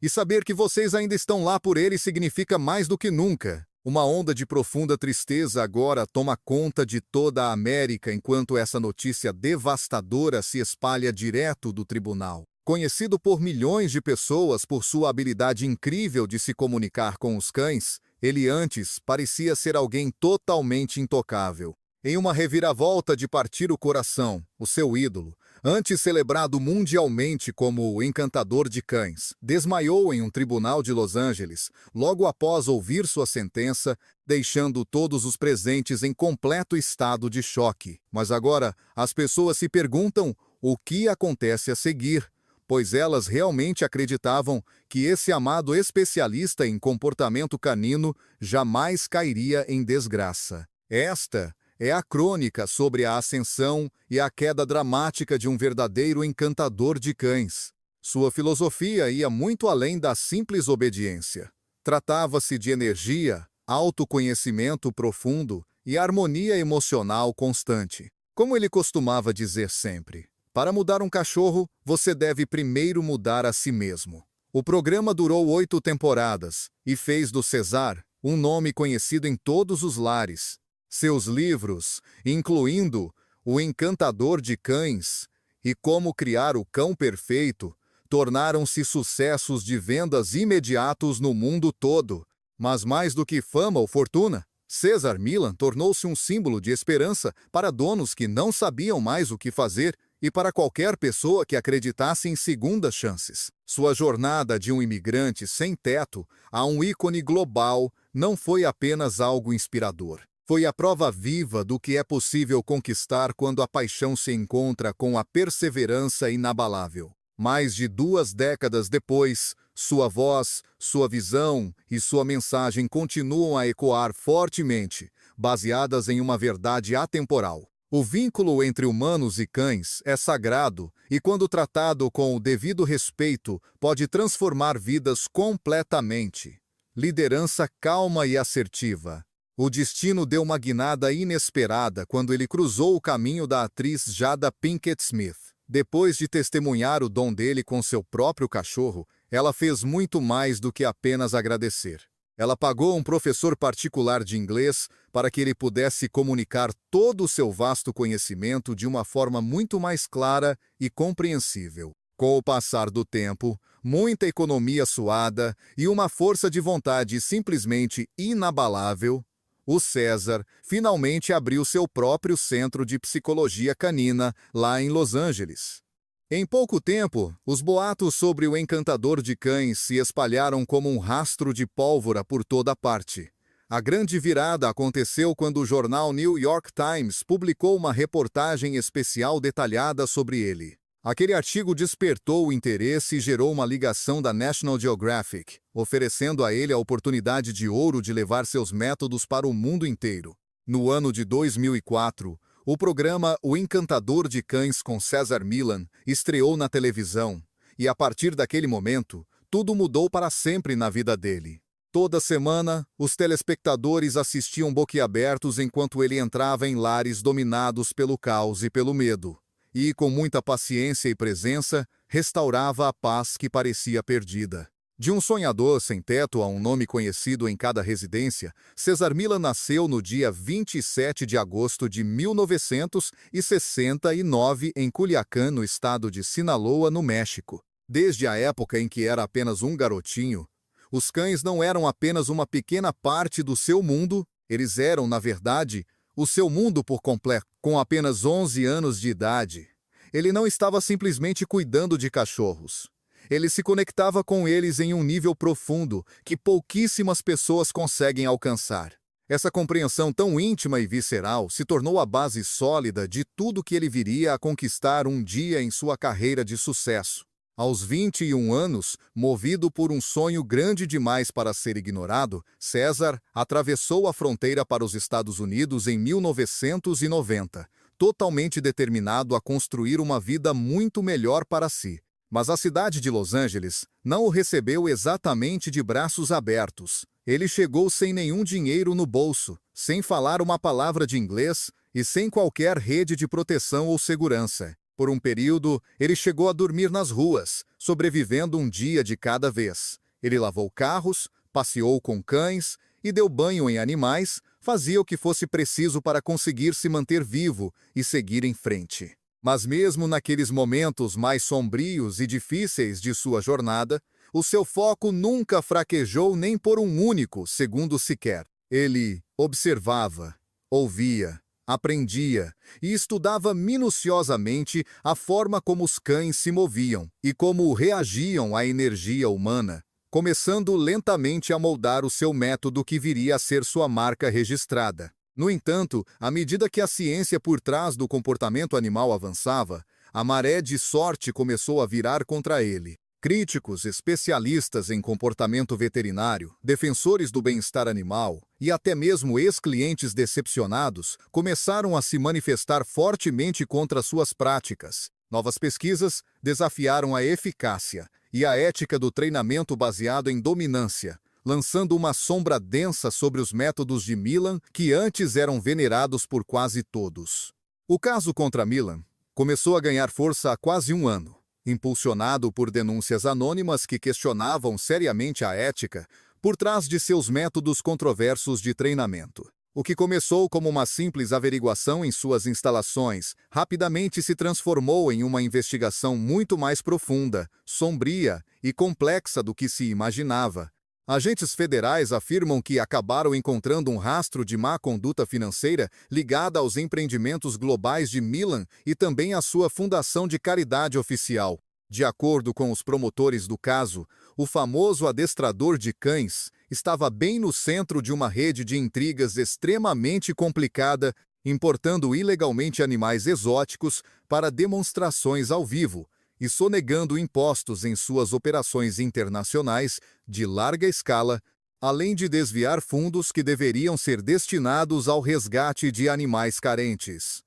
E saber que vocês ainda estão lá por ele significa mais do que nunca. Uma onda de profunda tristeza agora toma conta de toda a América enquanto essa notícia devastadora se espalha direto do tribunal. Conhecido por milhões de pessoas por sua habilidade incrível de se comunicar com os cães, ele antes parecia ser alguém totalmente intocável. Em uma reviravolta de partir o coração, o seu ídolo, antes celebrado mundialmente como o encantador de cães, desmaiou em um tribunal de Los Angeles, logo após ouvir sua sentença, deixando todos os presentes em completo estado de choque. Mas agora, as pessoas se perguntam o que acontece a seguir, pois elas realmente acreditavam que esse amado especialista em comportamento canino jamais cairia em desgraça. Esta é a crônica sobre a ascensão e a queda dramática de um verdadeiro encantador de cães. Sua filosofia ia muito além da simples obediência. Tratava-se de energia, autoconhecimento profundo e harmonia emocional constante. Como ele costumava dizer sempre, para mudar um cachorro, você deve primeiro mudar a si mesmo. O programa durou 8 temporadas e fez do César um nome conhecido em todos os lares. Seus livros, incluindo O Encantador de Cães e Como Criar o Cão Perfeito, tornaram-se sucessos de vendas imediatos no mundo todo. Mas mais do que fama ou fortuna, César Millan tornou-se um símbolo de esperança para donos que não sabiam mais o que fazer e para qualquer pessoa que acreditasse em segundas chances. Sua jornada de um imigrante sem teto a um ícone global não foi apenas algo inspirador. Foi a prova viva do que é possível conquistar quando a paixão se encontra com a perseverança inabalável. Mais de 2 décadas depois, Sua voz, sua visão e sua mensagem continuam a ecoar fortemente, baseadas em uma verdade atemporal. O vínculo entre humanos e cães é sagrado e, quando tratado com o devido respeito, pode transformar vidas completamente. Liderança calma e assertiva. O destino deu uma guinada inesperada quando ele cruzou o caminho da atriz Jada Pinkett Smith. Depois de testemunhar o dom dele com seu próprio cachorro, ela fez muito mais do que apenas agradecer. Ela pagou um professor particular de inglês para que ele pudesse comunicar todo o seu vasto conhecimento de uma forma muito mais clara e compreensível. Com o passar do tempo, muita economia suada e uma força de vontade simplesmente inabalável, o César finalmente abriu seu próprio centro de psicologia canina lá em Los Angeles. Em pouco tempo, os boatos sobre o encantador de cães se espalharam como um rastro de pólvora por toda parte. A grande virada aconteceu quando o jornal New York Times publicou uma reportagem especial detalhada sobre ele. Aquele artigo despertou o interesse e gerou uma ligação da National Geographic, oferecendo a ele a oportunidade de ouro de levar seus métodos para o mundo inteiro. No ano de 2004, o programa O Encantador de Cães com César Millan estreou na televisão, e a partir daquele momento, tudo mudou para sempre na vida dele. Toda semana, os telespectadores assistiam boquiabertos enquanto ele entrava em lares dominados pelo caos e pelo medo. E, com muita paciência e presença, restaurava a paz que parecia perdida. De um sonhador sem teto a um nome conhecido em cada residência, César Millan nasceu no dia 27 de agosto de 1969 em Culiacán, no estado de Sinaloa, no México. Desde a época em que era apenas um garotinho, os cães não eram apenas uma pequena parte do seu mundo, eles eram, na verdade, o seu mundo por completo. Com apenas 11 anos de idade, ele não estava simplesmente cuidando de cachorros. Ele se conectava com eles em um nível profundo que pouquíssimas pessoas conseguem alcançar. Essa compreensão tão íntima e visceral se tornou a base sólida de tudo que ele viria a conquistar um dia em sua carreira de sucesso. Aos 21 anos, movido por um sonho grande demais para ser ignorado, César atravessou a fronteira para os Estados Unidos em 1990, totalmente determinado a construir uma vida muito melhor para si. Mas a cidade de Los Angeles não o recebeu exatamente de braços abertos. Ele chegou sem nenhum dinheiro no bolso, sem falar uma palavra de inglês e sem qualquer rede de proteção ou segurança. Por um período, ele chegou a dormir nas ruas, sobrevivendo um dia de cada vez. Ele lavou carros, passeou com cães e deu banho em animais, fazia o que fosse preciso para conseguir se manter vivo e seguir em frente. Mas mesmo naqueles momentos mais sombrios e difíceis de sua jornada, o seu foco nunca fraquejou nem por um único segundo sequer. Ele observava, ouvia, aprendia e estudava minuciosamente a forma como os cães se moviam e como reagiam à energia humana, começando lentamente a moldar o seu método que viria a ser sua marca registrada. No entanto, à medida que a ciência por trás do comportamento animal avançava, a maré de sorte começou a virar contra ele. Críticos, especialistas em comportamento veterinário, defensores do bem-estar animal e até mesmo ex-clientes decepcionados começaram a se manifestar fortemente contra suas práticas. Novas pesquisas desafiaram a eficácia e a ética do treinamento baseado em dominância, lançando uma sombra densa sobre os métodos de Millan que antes eram venerados por quase todos. O caso contra Millan começou a ganhar força há quase um ano. Impulsionado por denúncias anônimas que questionavam seriamente a ética por trás de seus métodos controversos de treinamento. O que começou como uma simples averiguação em suas instalações, rapidamente se transformou em uma investigação muito mais profunda, sombria e complexa do que se imaginava. Agentes federais afirmam que acabaram encontrando um rastro de má conduta financeira ligada aos empreendimentos globais de Millan e também à sua fundação de caridade oficial. De acordo com os promotores do caso, o famoso adestrador de cães estava bem no centro de uma rede de intrigas extremamente complicada, importando ilegalmente animais exóticos para demonstrações ao vivo, e sonegando impostos em suas operações internacionais de larga escala, além de desviar fundos que deveriam ser destinados ao resgate de animais carentes.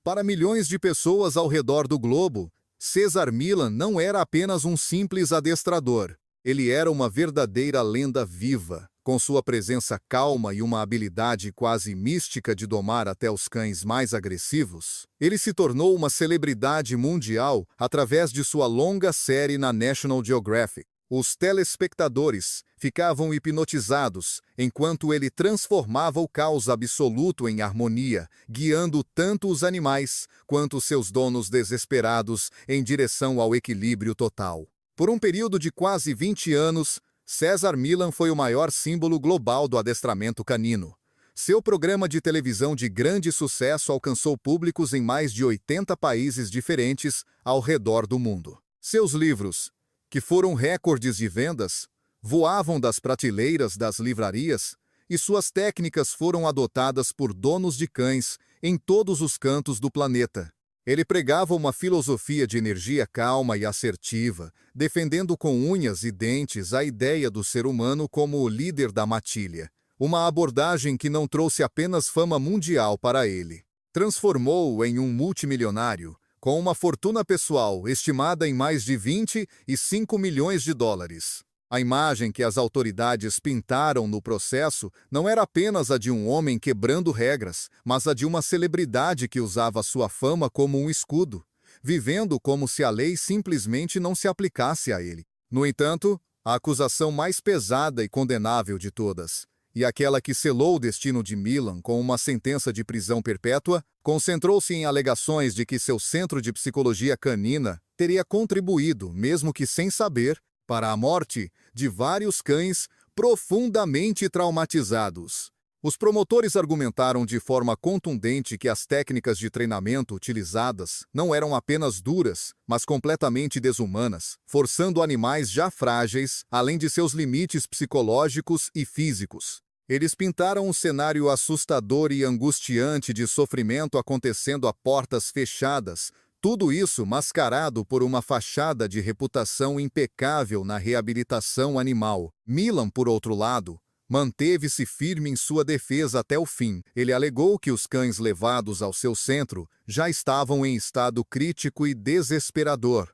Para milhões de pessoas ao redor do globo, Cesar Millan não era apenas um simples adestrador. Ele era uma verdadeira lenda viva, com sua presença calma e uma habilidade quase mística de domar até os cães mais agressivos. Ele se tornou uma celebridade mundial através de sua longa série na National Geographic. Os telespectadores ficavam hipnotizados enquanto ele transformava o caos absoluto em harmonia, guiando tanto os animais quanto seus donos desesperados em direção ao equilíbrio total. Por um período de quase 20 anos, Cesar Millan foi o maior símbolo global do adestramento canino. Seu programa de televisão de grande sucesso alcançou públicos em mais de 80 países diferentes ao redor do mundo. Seus livros, que foram recordes de vendas, voavam das prateleiras das livrarias e suas técnicas foram adotadas por donos de cães em todos os cantos do planeta. Ele pregava uma filosofia de energia calma e assertiva, defendendo com unhas e dentes a ideia do ser humano como o líder da matilha, uma abordagem que não trouxe apenas fama mundial para ele. Transformou-o em um multimilionário, com uma fortuna pessoal estimada em mais de 25 milhões de dólares. A imagem que as autoridades pintaram no processo não era apenas a de um homem quebrando regras, mas a de uma celebridade que usava sua fama como um escudo, vivendo como se a lei simplesmente não se aplicasse a ele. No entanto, a acusação mais pesada e condenável de todas, e aquela que selou o destino de Millan com uma sentença de prisão perpétua, concentrou-se em alegações de que seu centro de psicologia canina teria contribuído, mesmo que sem saber, para a morte de vários cães profundamente traumatizados. Os promotores argumentaram de forma contundente que as técnicas de treinamento utilizadas não eram apenas duras, mas completamente desumanas, forçando animais já frágeis, além de seus limites psicológicos e físicos. Eles pintaram um cenário assustador e angustiante de sofrimento acontecendo a portas fechadas, tudo isso mascarado por uma fachada de reputação impecável na reabilitação animal. Millan, por outro lado, manteve-se firme em sua defesa até o fim. Ele alegou que os cães levados ao seu centro já estavam em estado crítico e desesperador,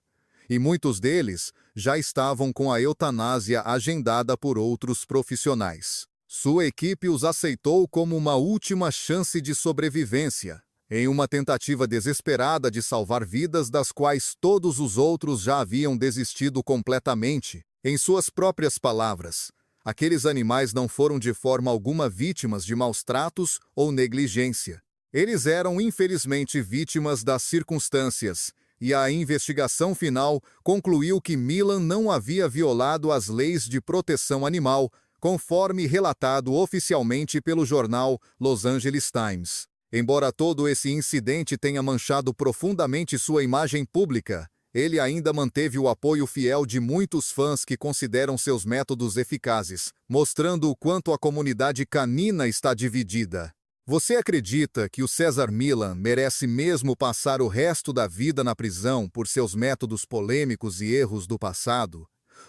e muitos deles já estavam com a eutanásia agendada por outros profissionais. Sua equipe os aceitou como uma última chance de sobrevivência, em uma tentativa desesperada de salvar vidas das quais todos os outros já haviam desistido completamente. Em suas próprias palavras, aqueles animais não foram de forma alguma vítimas de maus tratos ou negligência. Eles eram infelizmente vítimas das circunstâncias, e a investigação final concluiu que Millan não havia violado as leis de proteção animal, conforme relatado oficialmente pelo jornal Los Angeles Times. Embora todo esse incidente tenha manchado profundamente sua imagem pública, ele ainda manteve o apoio fiel de muitos fãs que consideram seus métodos eficazes, mostrando o quanto a comunidade canina está dividida. Você acredita que o Cesar Millan merece mesmo passar o resto da vida na prisão por seus métodos polêmicos e erros do passado?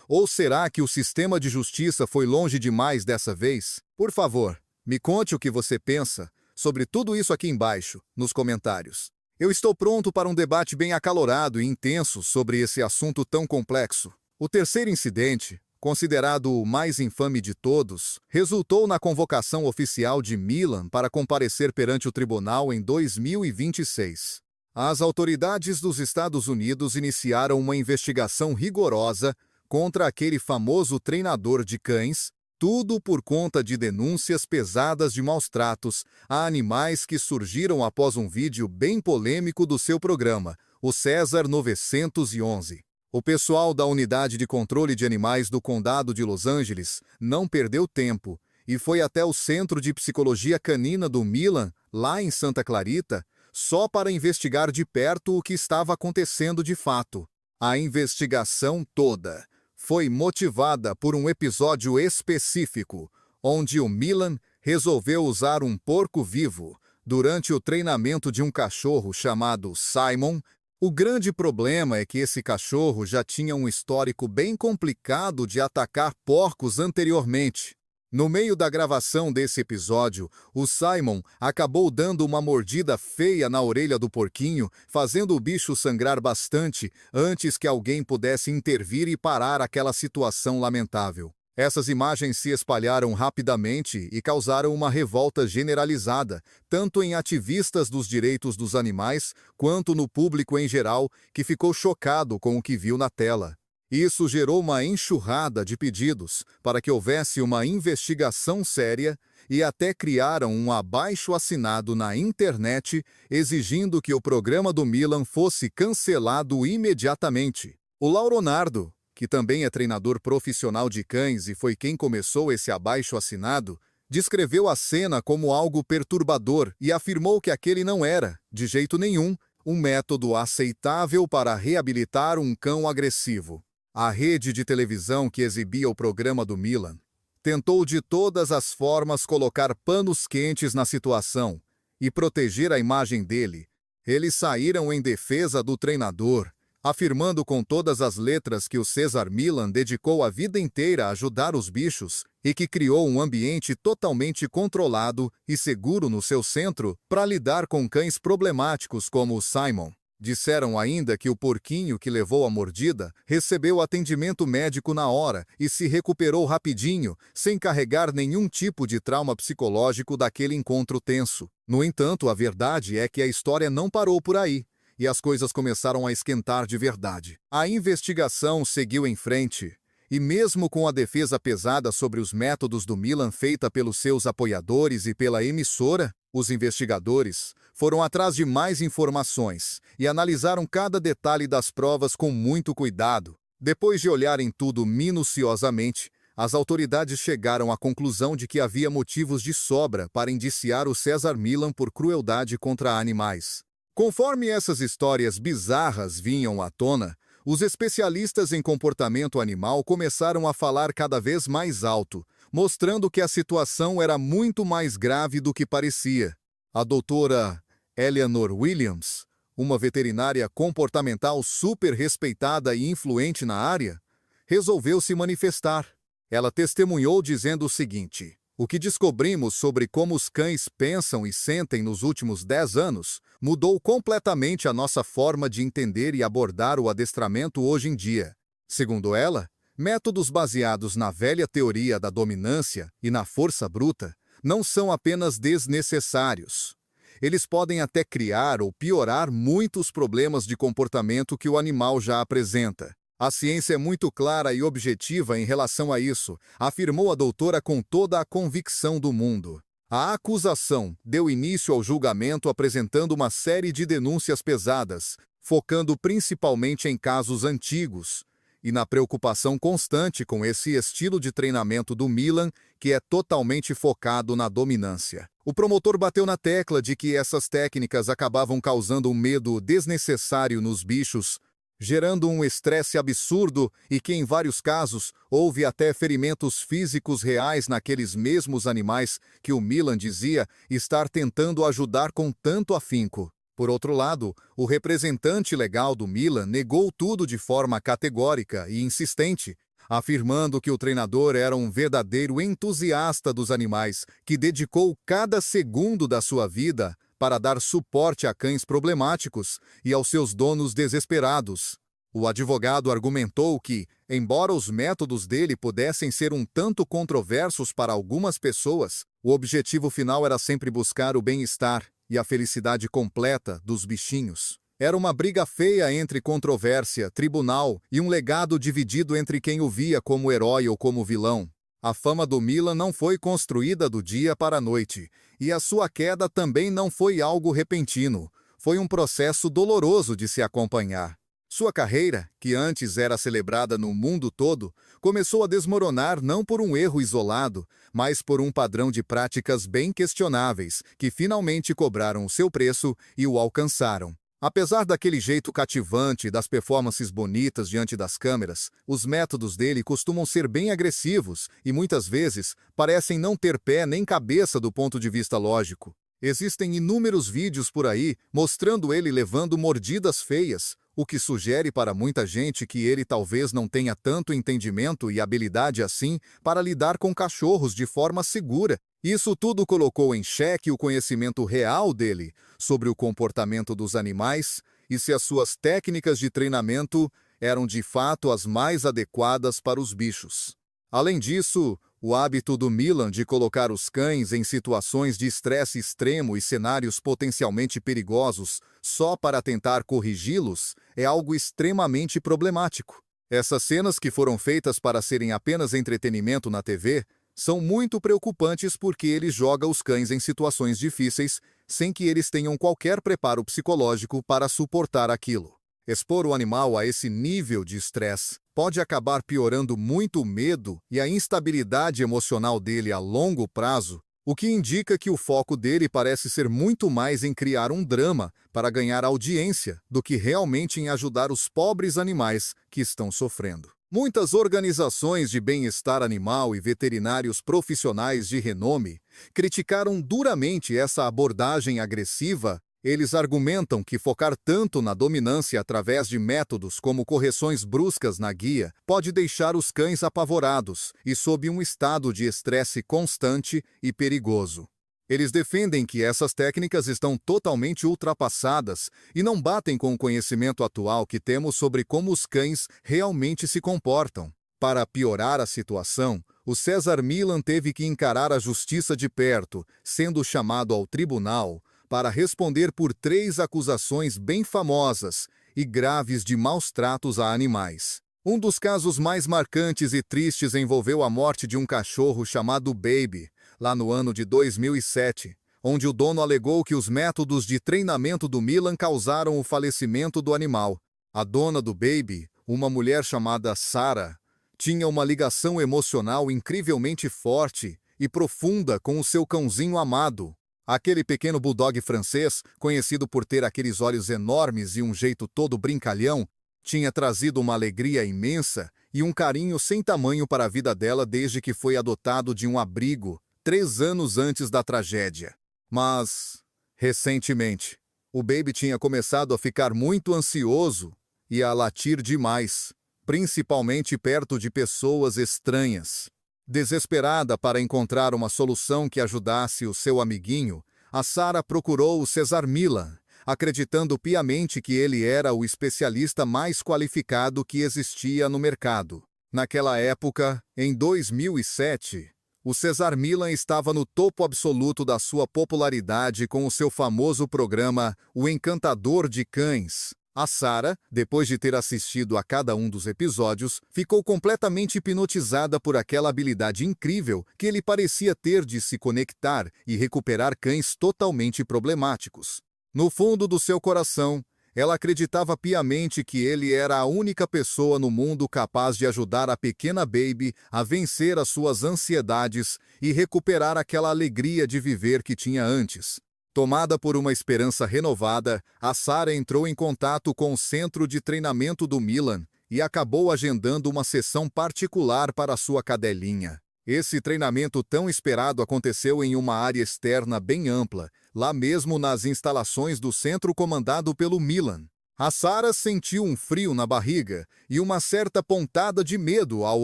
Ou será que o sistema de justiça foi longe demais dessa vez? Por favor, me conte o que você pensa sobre tudo isso aqui embaixo, nos comentários. Eu estou pronto para um debate bem acalorado e intenso sobre esse assunto tão complexo. O terceiro incidente, considerado o mais infame de todos, resultou na convocação oficial de Millan para comparecer perante o tribunal em 2026. As autoridades dos Estados Unidos iniciaram uma investigação rigorosa contra aquele famoso treinador de cães, tudo por conta de denúncias pesadas de maus-tratos a animais que surgiram após um vídeo bem polêmico do seu programa, o Cesar 911. O pessoal da Unidade de Controle de Animais do Condado de Los Angeles não perdeu tempo e foi até o Centro de Psicologia Canina do Millan, lá em Santa Clarita, só para investigar de perto o que estava acontecendo de fato. A investigação toda foi motivada por um episódio específico, onde o Millan resolveu usar um porco vivo durante o treinamento de um cachorro chamado Simon, O grande problema é que esse cachorro já tinha um histórico bem complicado de atacar porcos anteriormente. No meio da gravação desse episódio, o Simon acabou dando uma mordida feia na orelha do porquinho, fazendo o bicho sangrar bastante antes que alguém pudesse intervir e parar aquela situação lamentável. Essas imagens se espalharam rapidamente e causaram uma revolta generalizada, tanto em ativistas dos direitos dos animais, quanto no público em geral, que ficou chocado com o que viu na tela. Isso gerou uma enxurrada de pedidos para que houvesse uma investigação séria e até criaram um abaixo-assinado na internet exigindo que o programa do Milan fosse cancelado imediatamente. O Lauronardo, que também é treinador profissional de cães e foi quem começou esse abaixo-assinado, descreveu a cena como algo perturbador e afirmou que aquele não era, de jeito nenhum, um método aceitável para reabilitar um cão agressivo. A rede de televisão que exibia o programa do Milan tentou de todas as formas colocar panos quentes na situação e proteger a imagem dele. Eles saíram em defesa do treinador, afirmando com todas as letras que o César Milan dedicou a vida inteira a ajudar os bichos e que criou um ambiente totalmente controlado e seguro no seu centro para lidar com cães problemáticos como o Simon. Disseram ainda que o porquinho que levou a mordida recebeu atendimento médico na hora e se recuperou rapidinho, sem carregar nenhum tipo de trauma psicológico daquele encontro tenso. No entanto, a verdade é que a história não parou por aí e as coisas começaram a esquentar de verdade. A investigação seguiu em frente, e mesmo com a defesa pesada sobre os métodos do Milan feita pelos seus apoiadores e pela emissora, os investigadores foram atrás de mais informações e analisaram cada detalhe das provas com muito cuidado. Depois de olharem tudo minuciosamente, as autoridades chegaram à conclusão de que havia motivos de sobra para indiciar o César Milan por crueldade contra animais. Conforme essas histórias bizarras vinham à tona, os especialistas em comportamento animal começaram a falar cada vez mais alto, mostrando que a situação era muito mais grave do que parecia. A doutora Eleanor Williams, uma veterinária comportamental super respeitada e influente na área, resolveu se manifestar. Ela testemunhou dizendo o seguinte: "O que descobrimos sobre como os cães pensam e sentem nos últimos 10 anos mudou completamente a nossa forma de entender e abordar o adestramento hoje em dia." Segundo ela, métodos baseados na velha teoria da dominância e na força bruta não são apenas desnecessários. Eles podem até criar ou piorar muitos problemas de comportamento que o animal já apresenta. "A ciência é muito clara e objetiva em relação a isso", afirmou a doutora com toda a convicção do mundo. A acusação deu início ao julgamento apresentando uma série de denúncias pesadas, focando principalmente em casos antigos e na preocupação constante com esse estilo de treinamento do Milan, que é totalmente focado na dominância. O promotor bateu na tecla de que essas técnicas acabavam causando um medo desnecessário nos bichos, gerando um estresse absurdo e que, em vários casos, houve até ferimentos físicos reais naqueles mesmos animais que o Milan dizia estar tentando ajudar com tanto afinco. Por outro lado, o representante legal do Milan negou tudo de forma categórica e insistente, afirmando que o treinador era um verdadeiro entusiasta dos animais, que dedicou cada segundo da sua vida para dar suporte a cães problemáticos e aos seus donos desesperados. O advogado argumentou que, embora os métodos dele pudessem ser um tanto controversos para algumas pessoas, o objetivo final era sempre buscar o bem-estar e a felicidade completa dos bichinhos. Era uma briga feia entre controvérsia, tribunal e um legado dividido entre quem o via como herói ou como vilão. A fama do Milan não foi construída do dia para a noite, e a sua queda também não foi algo repentino. Foi um processo doloroso de se acompanhar. Sua carreira, que antes era celebrada no mundo todo, começou a desmoronar não por um erro isolado, mas por um padrão de práticas bem questionáveis, que finalmente cobraram o seu preço e o alcançaram. Apesar daquele jeito cativante e das performances bonitas diante das câmeras, os métodos dele costumam ser bem agressivos e muitas vezes parecem não ter pé nem cabeça do ponto de vista lógico. Existem inúmeros vídeos por aí mostrando ele levando mordidas feias, o que sugere para muita gente que ele talvez não tenha tanto entendimento e habilidade assim para lidar com cachorros de forma segura. Isso tudo colocou em xeque o conhecimento real dele sobre o comportamento dos animais e se as suas técnicas de treinamento eram de fato as mais adequadas para os bichos. Além disso, o hábito do Milan de colocar os cães em situações de estresse extremo e cenários potencialmente perigosos só para tentar corrigi-los é algo extremamente problemático. Essas cenas que foram feitas para serem apenas entretenimento na TV são muito preocupantes porque ele joga os cães em situações difíceis sem que eles tenham qualquer preparo psicológico para suportar aquilo. Expor o animal a esse nível de estresse pode acabar piorando muito o medo e a instabilidade emocional dele a longo prazo, o que indica que o foco dele parece ser muito mais em criar um drama para ganhar audiência do que realmente em ajudar os pobres animais que estão sofrendo. Muitas organizações de bem-estar animal e veterinários profissionais de renome criticaram duramente essa abordagem agressiva. Eles argumentam que focar tanto na dominância através de métodos como correções bruscas na guia pode deixar os cães apavorados e sob um estado de estresse constante e perigoso. Eles defendem que essas técnicas estão totalmente ultrapassadas e não batem com o conhecimento atual que temos sobre como os cães realmente se comportam. Para piorar a situação, o César Millan teve que encarar a justiça de perto, sendo chamado ao tribunal para responder por 3 acusações bem famosas e graves de maus tratos a animais. Um dos casos mais marcantes e tristes envolveu a morte de um cachorro chamado Baby, lá no ano de 2007, onde o dono alegou que os métodos de treinamento do Milan causaram o falecimento do animal. A dona do Baby, uma mulher chamada Sarah, tinha uma ligação emocional incrivelmente forte e profunda com o seu cãozinho amado. Aquele pequeno bulldog francês, conhecido por ter aqueles olhos enormes e um jeito todo brincalhão, tinha trazido uma alegria imensa e um carinho sem tamanho para a vida dela desde que foi adotado de um abrigo 3 anos antes da tragédia. Mas, recentemente, o Baby tinha começado a ficar muito ansioso e a latir demais, principalmente perto de pessoas estranhas. Desesperada para encontrar uma solução que ajudasse o seu amiguinho, a Sarah procurou o César Millan, acreditando piamente que ele era o especialista mais qualificado que existia no mercado. Naquela época, em 2007, o César Millan estava no topo absoluto da sua popularidade com o seu famoso programa O Encantador de Cães. A Sarah, depois de ter assistido a cada um dos episódios, ficou completamente hipnotizada por aquela habilidade incrível que ele parecia ter de se conectar e recuperar cães totalmente problemáticos. No fundo do seu coração, ela acreditava piamente que ele era a única pessoa no mundo capaz de ajudar a pequena Baby a vencer as suas ansiedades e recuperar aquela alegria de viver que tinha antes. Tomada por uma esperança renovada, a Sarah entrou em contato com o centro de treinamento do Milan e acabou agendando uma sessão particular para sua cadelinha. Esse treinamento tão esperado aconteceu em uma área externa bem ampla, lá mesmo nas instalações do centro comandado pelo Milan. A Sarah sentiu um frio na barriga e uma certa pontada de medo ao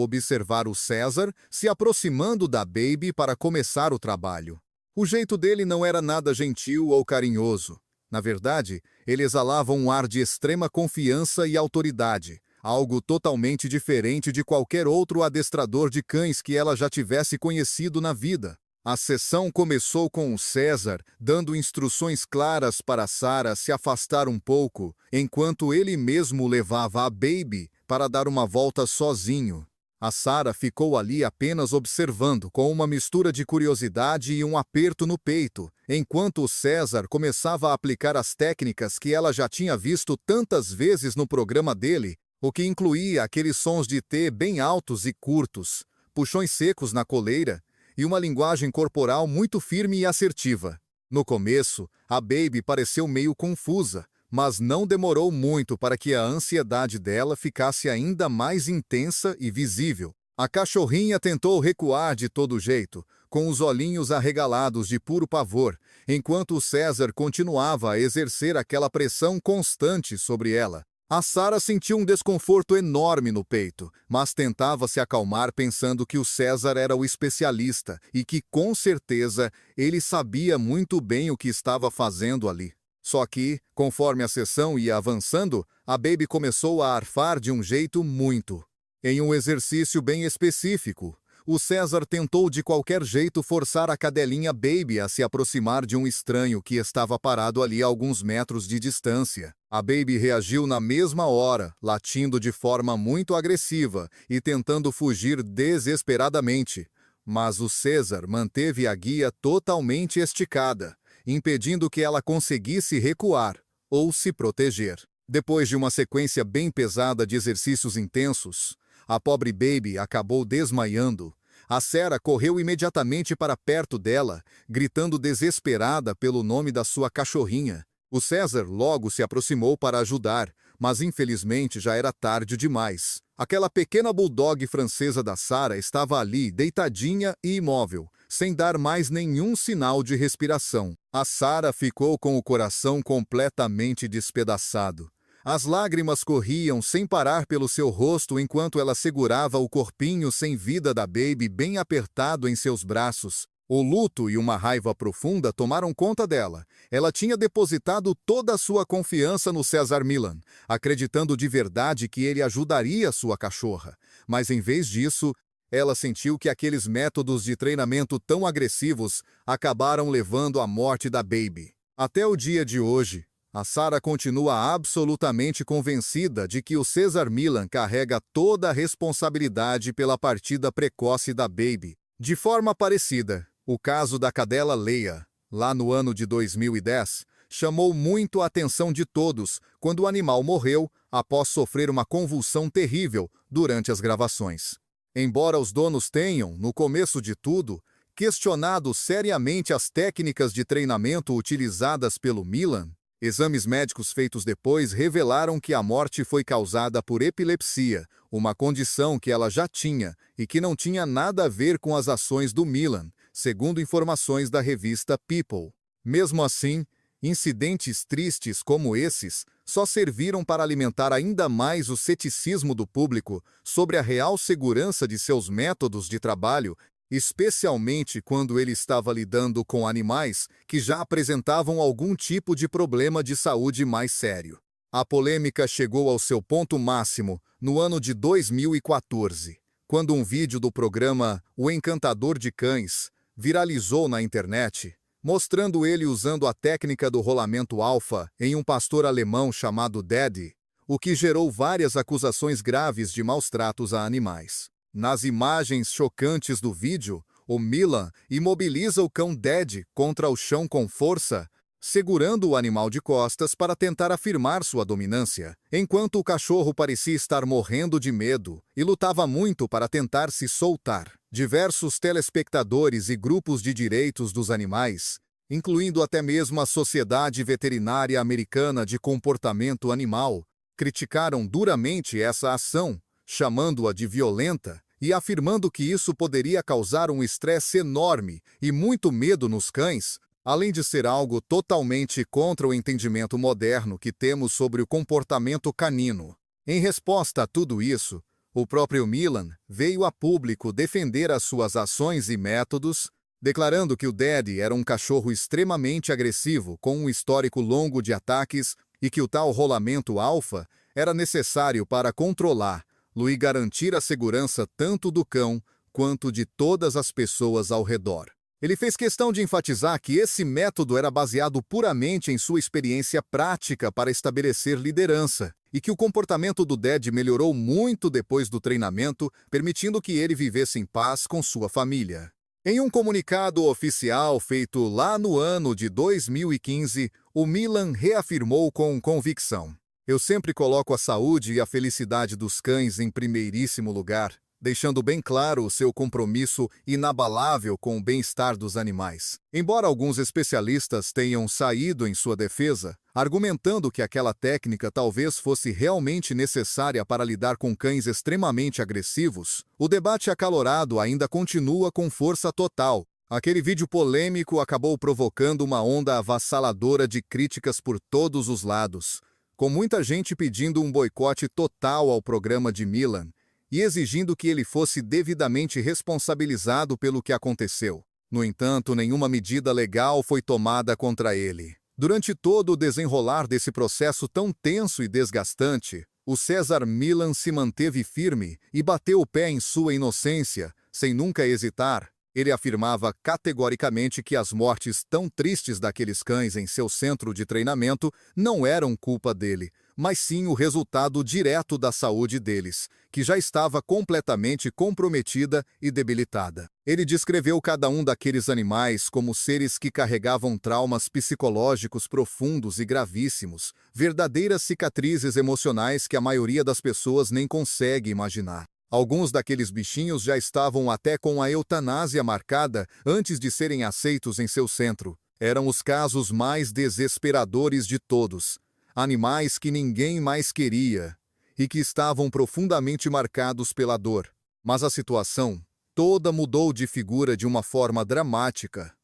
observar o César se aproximando da Baby para começar o trabalho. O jeito dele não era nada gentil ou carinhoso. Na verdade, ele exalava um ar de extrema confiança e autoridade, algo totalmente diferente de qualquer outro adestrador de cães que ela já tivesse conhecido na vida. A sessão começou com o César dando instruções claras para Sarah se afastar um pouco, enquanto ele mesmo levava a Baby para dar uma volta sozinho. A Sarah ficou ali apenas observando, com uma mistura de curiosidade e um aperto no peito, enquanto o César começava a aplicar as técnicas que ela já tinha visto tantas vezes no programa dele, o que incluía aqueles sons de T bem altos e curtos, puxões secos na coleira e uma linguagem corporal muito firme e assertiva. No começo, a Baby pareceu meio confusa, mas não demorou muito para que a ansiedade dela ficasse ainda mais intensa e visível. A cachorrinha tentou recuar de todo jeito, com os olhinhos arregalados de puro pavor, enquanto o César continuava a exercer aquela pressão constante sobre ela. A Sarah sentiu um desconforto enorme no peito, mas tentava se acalmar pensando que o César era o especialista e que, com certeza, ele sabia muito bem o que estava fazendo ali. Só que, conforme a sessão ia avançando, a Baby começou a arfar de um jeito muito. Em um exercício bem específico, o César tentou de qualquer jeito forçar a cadelinha Baby a se aproximar de um estranho que estava parado ali a alguns metros de distância. A Baby reagiu na mesma hora, latindo de forma muito agressiva e tentando fugir desesperadamente. Mas o César manteve a guia totalmente esticada, impedindo que ela conseguisse recuar ou se proteger. Depois de uma sequência bem pesada de exercícios intensos, a pobre Baby acabou desmaiando. A Sarah correu imediatamente para perto dela, gritando desesperada pelo nome da sua cachorrinha. O César logo se aproximou para ajudar, mas infelizmente já era tarde demais. Aquela pequena bulldog francesa da Sarah estava ali, deitadinha e imóvel, sem dar mais nenhum sinal de respiração. A Sarah ficou com o coração completamente despedaçado. As lágrimas corriam sem parar pelo seu rosto enquanto ela segurava o corpinho sem vida da Baby bem apertado em seus braços. O luto e uma raiva profunda tomaram conta dela. Ela tinha depositado toda a sua confiança no César Millan, acreditando de verdade que ele ajudaria sua cachorra. Mas em vez disso, ela sentiu que aqueles métodos de treinamento tão agressivos acabaram levando à morte da Baby. Até o dia de hoje, a Sarah continua absolutamente convencida de que o César Millan carrega toda a responsabilidade pela partida precoce da Baby. De forma parecida, o caso da cadela Leia, lá no ano de 2010, chamou muito a atenção de todos quando o animal morreu após sofrer uma convulsão terrível durante as gravações. Embora os donos tenham, no começo de tudo, questionado seriamente as técnicas de treinamento utilizadas pelo Millan, exames médicos feitos depois revelaram que a morte foi causada por epilepsia, uma condição que ela já tinha e que não tinha nada a ver com as ações do Millan, segundo informações da revista People. Mesmo assim, incidentes tristes como esses só serviram para alimentar ainda mais o ceticismo do público sobre a real segurança de seus métodos de trabalho, especialmente quando ele estava lidando com animais que já apresentavam algum tipo de problema de saúde mais sério. A polêmica chegou ao seu ponto máximo no ano de 2014, quando um vídeo do programa O Encantador de Cães viralizou na internet, mostrando ele usando a técnica do rolamento alfa em um pastor alemão chamado Daddy, o que gerou várias acusações graves de maus-tratos a animais. Nas imagens chocantes do vídeo, o Millan imobiliza o cão Daddy contra o chão com força, segurando o animal de costas para tentar afirmar sua dominância, enquanto o cachorro parecia estar morrendo de medo e lutava muito para tentar se soltar. Diversos telespectadores e grupos de direitos dos animais, incluindo até mesmo a Sociedade Veterinária Americana de Comportamento Animal, criticaram duramente essa ação, chamando-a de violenta e afirmando que isso poderia causar um estresse enorme e muito medo nos cães, além de ser algo totalmente contra o entendimento moderno que temos sobre o comportamento canino. Em resposta a tudo isso, o próprio Millan veio a público defender as suas ações e métodos, declarando que o Daddy era um cachorro extremamente agressivo com um histórico longo de ataques e que o tal rolamento alfa era necessário para controlar e garantir a segurança tanto do cão quanto de todas as pessoas ao redor. Ele fez questão de enfatizar que esse método era baseado puramente em sua experiência prática para estabelecer liderança e que o comportamento do Daddy melhorou muito depois do treinamento, permitindo que ele vivesse em paz com sua família. Em um comunicado oficial feito lá no ano de 2015, o Millan reafirmou com convicção: "Eu sempre coloco a saúde e a felicidade dos cães em primeiríssimo lugar, deixando bem claro o seu compromisso inabalável com o bem-estar dos animais." Embora alguns especialistas tenham saído em sua defesa, argumentando que aquela técnica talvez fosse realmente necessária para lidar com cães extremamente agressivos, o debate acalorado ainda continua com força total, Aquele vídeo polêmico acabou provocando uma onda avassaladora de críticas por todos os lados, com muita gente pedindo um boicote total ao programa de Milan e exigindo que ele fosse devidamente responsabilizado pelo que aconteceu. No entanto, nenhuma medida legal foi tomada contra ele. Durante todo o desenrolar desse processo tão tenso e desgastante, o César Milan se manteve firme e bateu o pé em sua inocência, sem nunca hesitar. Ele afirmava categoricamente que as mortes tão tristes daqueles cães em seu centro de treinamento não eram culpa dele, mas sim o resultado direto da saúde deles, que já estava completamente comprometida e debilitada. Ele descreveu cada um daqueles animais como seres que carregavam traumas psicológicos profundos e gravíssimos, verdadeiras cicatrizes emocionais que a maioria das pessoas nem consegue imaginar. Alguns daqueles bichinhos já estavam até com a eutanásia marcada antes de serem aceitos em seu centro. Eram os casos mais desesperadores de todos. Animais que ninguém mais queria e que estavam profundamente marcados pela dor. Mas a situação toda mudou de figura de uma forma dramática.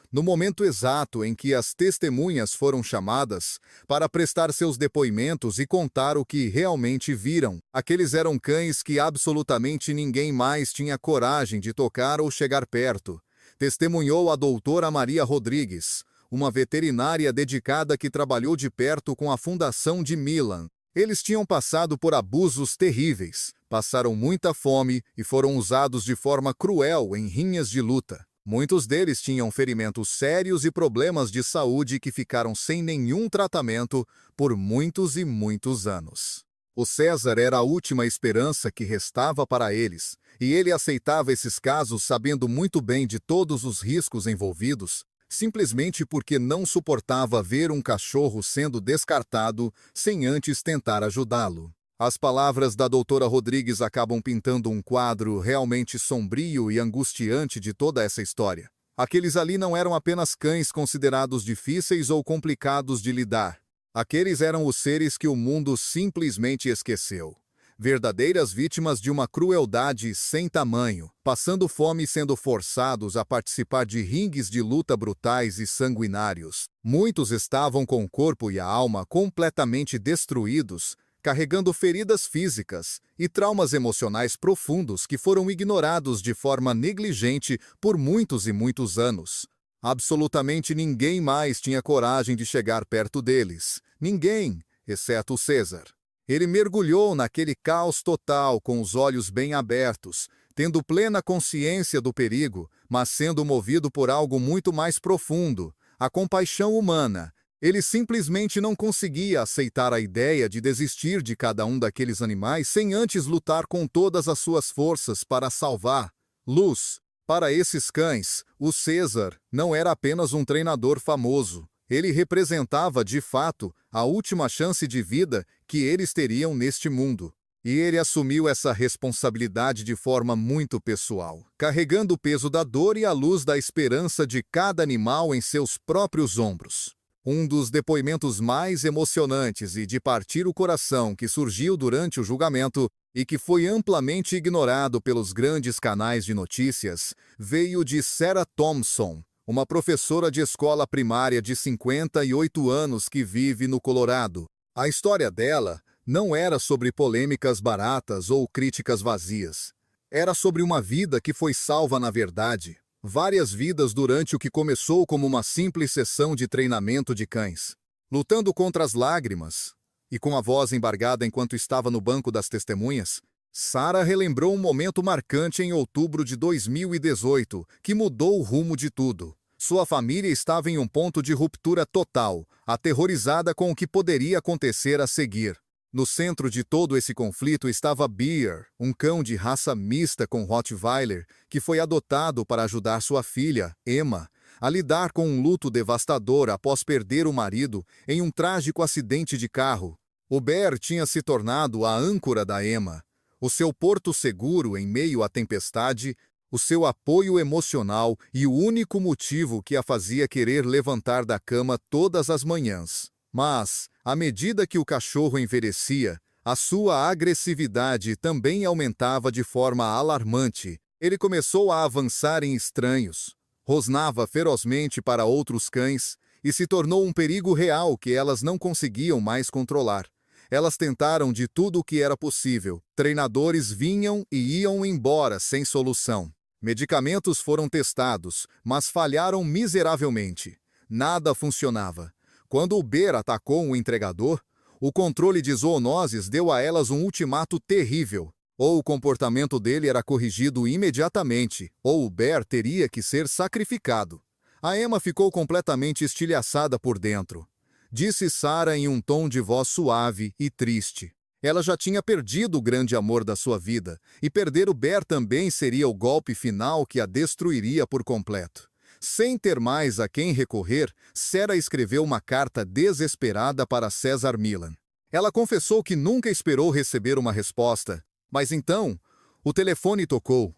No momento exato em que as testemunhas foram chamadas para prestar seus depoimentos e contar o que realmente viram, aqueles eram cães que absolutamente ninguém mais tinha coragem de tocar ou chegar perto, testemunhou a doutora Maria Rodrigues, uma veterinária dedicada que trabalhou de perto com a Fundação de Milan. Eles tinham passado por abusos terríveis, passaram muita fome e foram usados de forma cruel em rinhas de luta. Muitos deles tinham ferimentos sérios e problemas de saúde que ficaram sem nenhum tratamento por muitos e muitos anos. O César era a última esperança que restava para eles, e ele aceitava esses casos sabendo muito bem de todos os riscos envolvidos, simplesmente porque não suportava ver um cachorro sendo descartado sem antes tentar ajudá-lo. As palavras da doutora Rodrigues acabam pintando um quadro realmente sombrio e angustiante de toda essa história. Aqueles ali não eram apenas cães considerados difíceis ou complicados de lidar. Aqueles eram os seres que o mundo simplesmente esqueceu. Verdadeiras vítimas de uma crueldade sem tamanho, passando fome e sendo forçados a participar de ringues de luta brutais e sanguinários. Muitos estavam com o corpo e a alma completamente destruídos, carregando feridas físicas e traumas emocionais profundos que foram ignorados de forma negligente por muitos e muitos anos. Absolutamente ninguém mais tinha coragem de chegar perto deles. Ninguém, exceto o César. Ele mergulhou naquele caos total com os olhos bem abertos, tendo plena consciência do perigo, mas sendo movido por algo muito mais profundo, a compaixão humana. Ele simplesmente não conseguia aceitar a ideia de desistir de cada um daqueles animais sem antes lutar com todas as suas forças para salvar luz. Para esses cães, o César não era apenas um treinador famoso. Ele representava, de fato, a última chance de vida que eles teriam neste mundo. E ele assumiu essa responsabilidade de forma muito pessoal, carregando o peso da dor e a luz da esperança de cada animal em seus próprios ombros. Um dos depoimentos mais emocionantes e de partir o coração que surgiu durante o julgamento e que foi amplamente ignorado pelos grandes canais de notícias, veio de Sarah Thompson, uma professora de escola primária de 58 anos que vive no Colorado. A história dela não era sobre polêmicas baratas ou críticas vazias. Era sobre uma vida que foi salva na verdade. Várias vidas durante o que começou como uma simples sessão de treinamento de cães. Lutando contra as lágrimas e com a voz embargada enquanto estava no banco das testemunhas, Sarah relembrou um momento marcante em outubro de 2018 que mudou o rumo de tudo. Sua família estava em um ponto de ruptura total, aterrorizada com o que poderia acontecer a seguir. No centro de todo esse conflito estava Bear, um cão de raça mista com Rottweiler, que foi adotado para ajudar sua filha, Emma, a lidar com um luto devastador após perder o marido em um trágico acidente de carro. O Bear tinha se tornado a âncora da Emma, o seu porto seguro em meio à tempestade, o seu apoio emocional e o único motivo que a fazia querer levantar da cama todas as manhãs. Mas, à medida que o cachorro envelhecia, a sua agressividade também aumentava de forma alarmante. Ele começou a avançar em estranhos, Rosnava ferozmente para outros cães e se tornou um perigo real que elas não conseguiam mais controlar. Elas tentaram de tudo o que era possível. Treinadores vinham e iam embora sem solução. Medicamentos foram testados, mas falharam miseravelmente. Nada funcionava. Quando o Bear atacou o entregador, o controle de zoonoses deu a elas um ultimato terrível. Ou o comportamento dele era corrigido imediatamente, ou o Bear teria que ser sacrificado. A Emma ficou completamente estilhaçada por dentro. Disse Sarah em um tom de voz suave e triste. Ela já tinha perdido o grande amor da sua vida, e perder o Bear também seria o golpe final que a destruiria por completo. Sem ter mais a quem recorrer, Sarah escreveu uma carta desesperada para Cesar Millan. Ela confessou que nunca esperou receber uma resposta, mas então, o telefone tocou.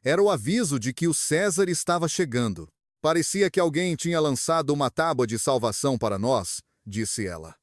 Era o aviso de que o Cesar estava chegando. Parecia que alguém tinha lançado uma tábua de salvação para nós, disse ela.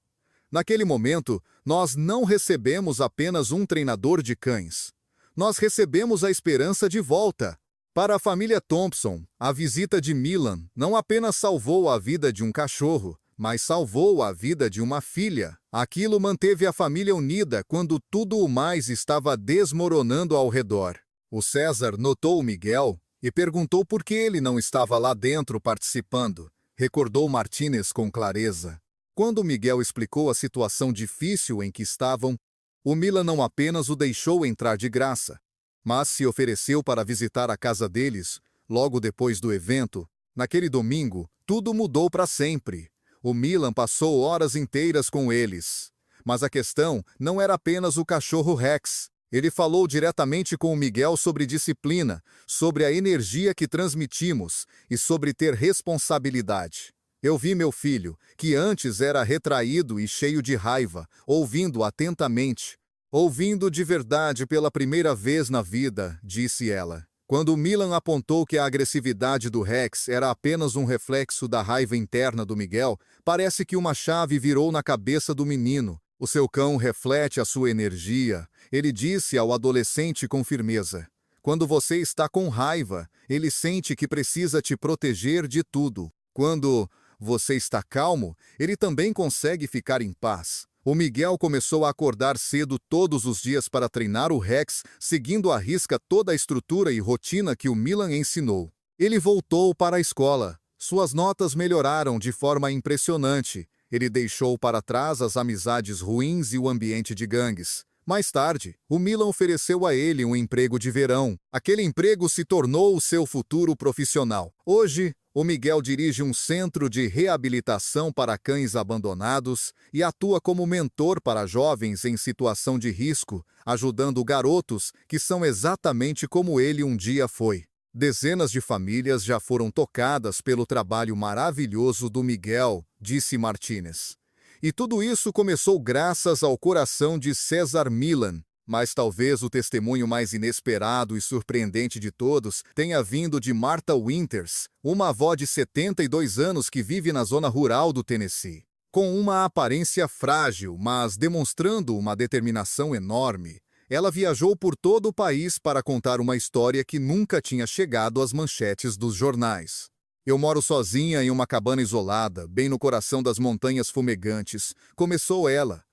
Naquele momento, nós não recebemos apenas um treinador de cães. Nós recebemos a esperança de volta. Para a família Thompson, a visita de Millan não apenas salvou a vida de um cachorro, mas salvou a vida de uma filha. Aquilo manteve a família unida quando tudo o mais estava desmoronando ao redor. O Cesar notou Miguel e perguntou por que ele não estava lá dentro participando. Recordou Martínez com clareza. Quando Miguel explicou a situação difícil em que estavam, o Millan não apenas o deixou entrar de graça, mas se ofereceu para visitar a casa deles, logo depois do evento. Naquele domingo, tudo mudou para sempre. O Millan passou horas inteiras com eles. Mas a questão não era apenas o cachorro Rex. Ele falou diretamente com o Miguel sobre disciplina, sobre a energia que transmitimos e sobre ter responsabilidade. Eu vi meu filho, que antes era retraído e cheio de raiva, ouvindo atentamente. Ouvindo de verdade pela primeira vez na vida, disse ela. Quando Millan apontou que a agressividade do Rex era apenas um reflexo da raiva interna do Miguel, parece que uma chave virou na cabeça do menino. O seu cão reflete a sua energia, ele disse ao adolescente com firmeza. Quando você está com raiva, ele sente que precisa te proteger de tudo. Quando você está calmo, ele também consegue ficar em paz. O Miguel começou a acordar cedo todos os dias para treinar o Rex, seguindo à risca toda a estrutura e rotina que o Millan ensinou. Ele voltou para a escola. Suas notas melhoraram de forma impressionante. Ele deixou para trás as amizades ruins e o ambiente de gangues. Mais tarde, o Millan ofereceu a ele um emprego de verão. Aquele emprego se tornou o seu futuro profissional. Hoje, o Miguel dirige um centro de reabilitação para cães abandonados e atua como mentor para jovens em situação de risco, ajudando garotos que são exatamente como ele um dia foi. Dezenas de famílias já foram tocadas pelo trabalho maravilhoso do Miguel, disse Martínez. E tudo isso começou graças ao coração de Cesar Millan. Mas talvez o testemunho mais inesperado e surpreendente de todos tenha vindo de Martha Winters, uma avó de 72 anos que vive na zona rural do Tennessee. Com uma aparência frágil, mas demonstrando uma determinação enorme, ela viajou por todo o país para contar uma história que nunca tinha chegado às manchetes dos jornais. Eu moro sozinha em uma cabana isolada, bem no coração das montanhas fumegantes, começou ela.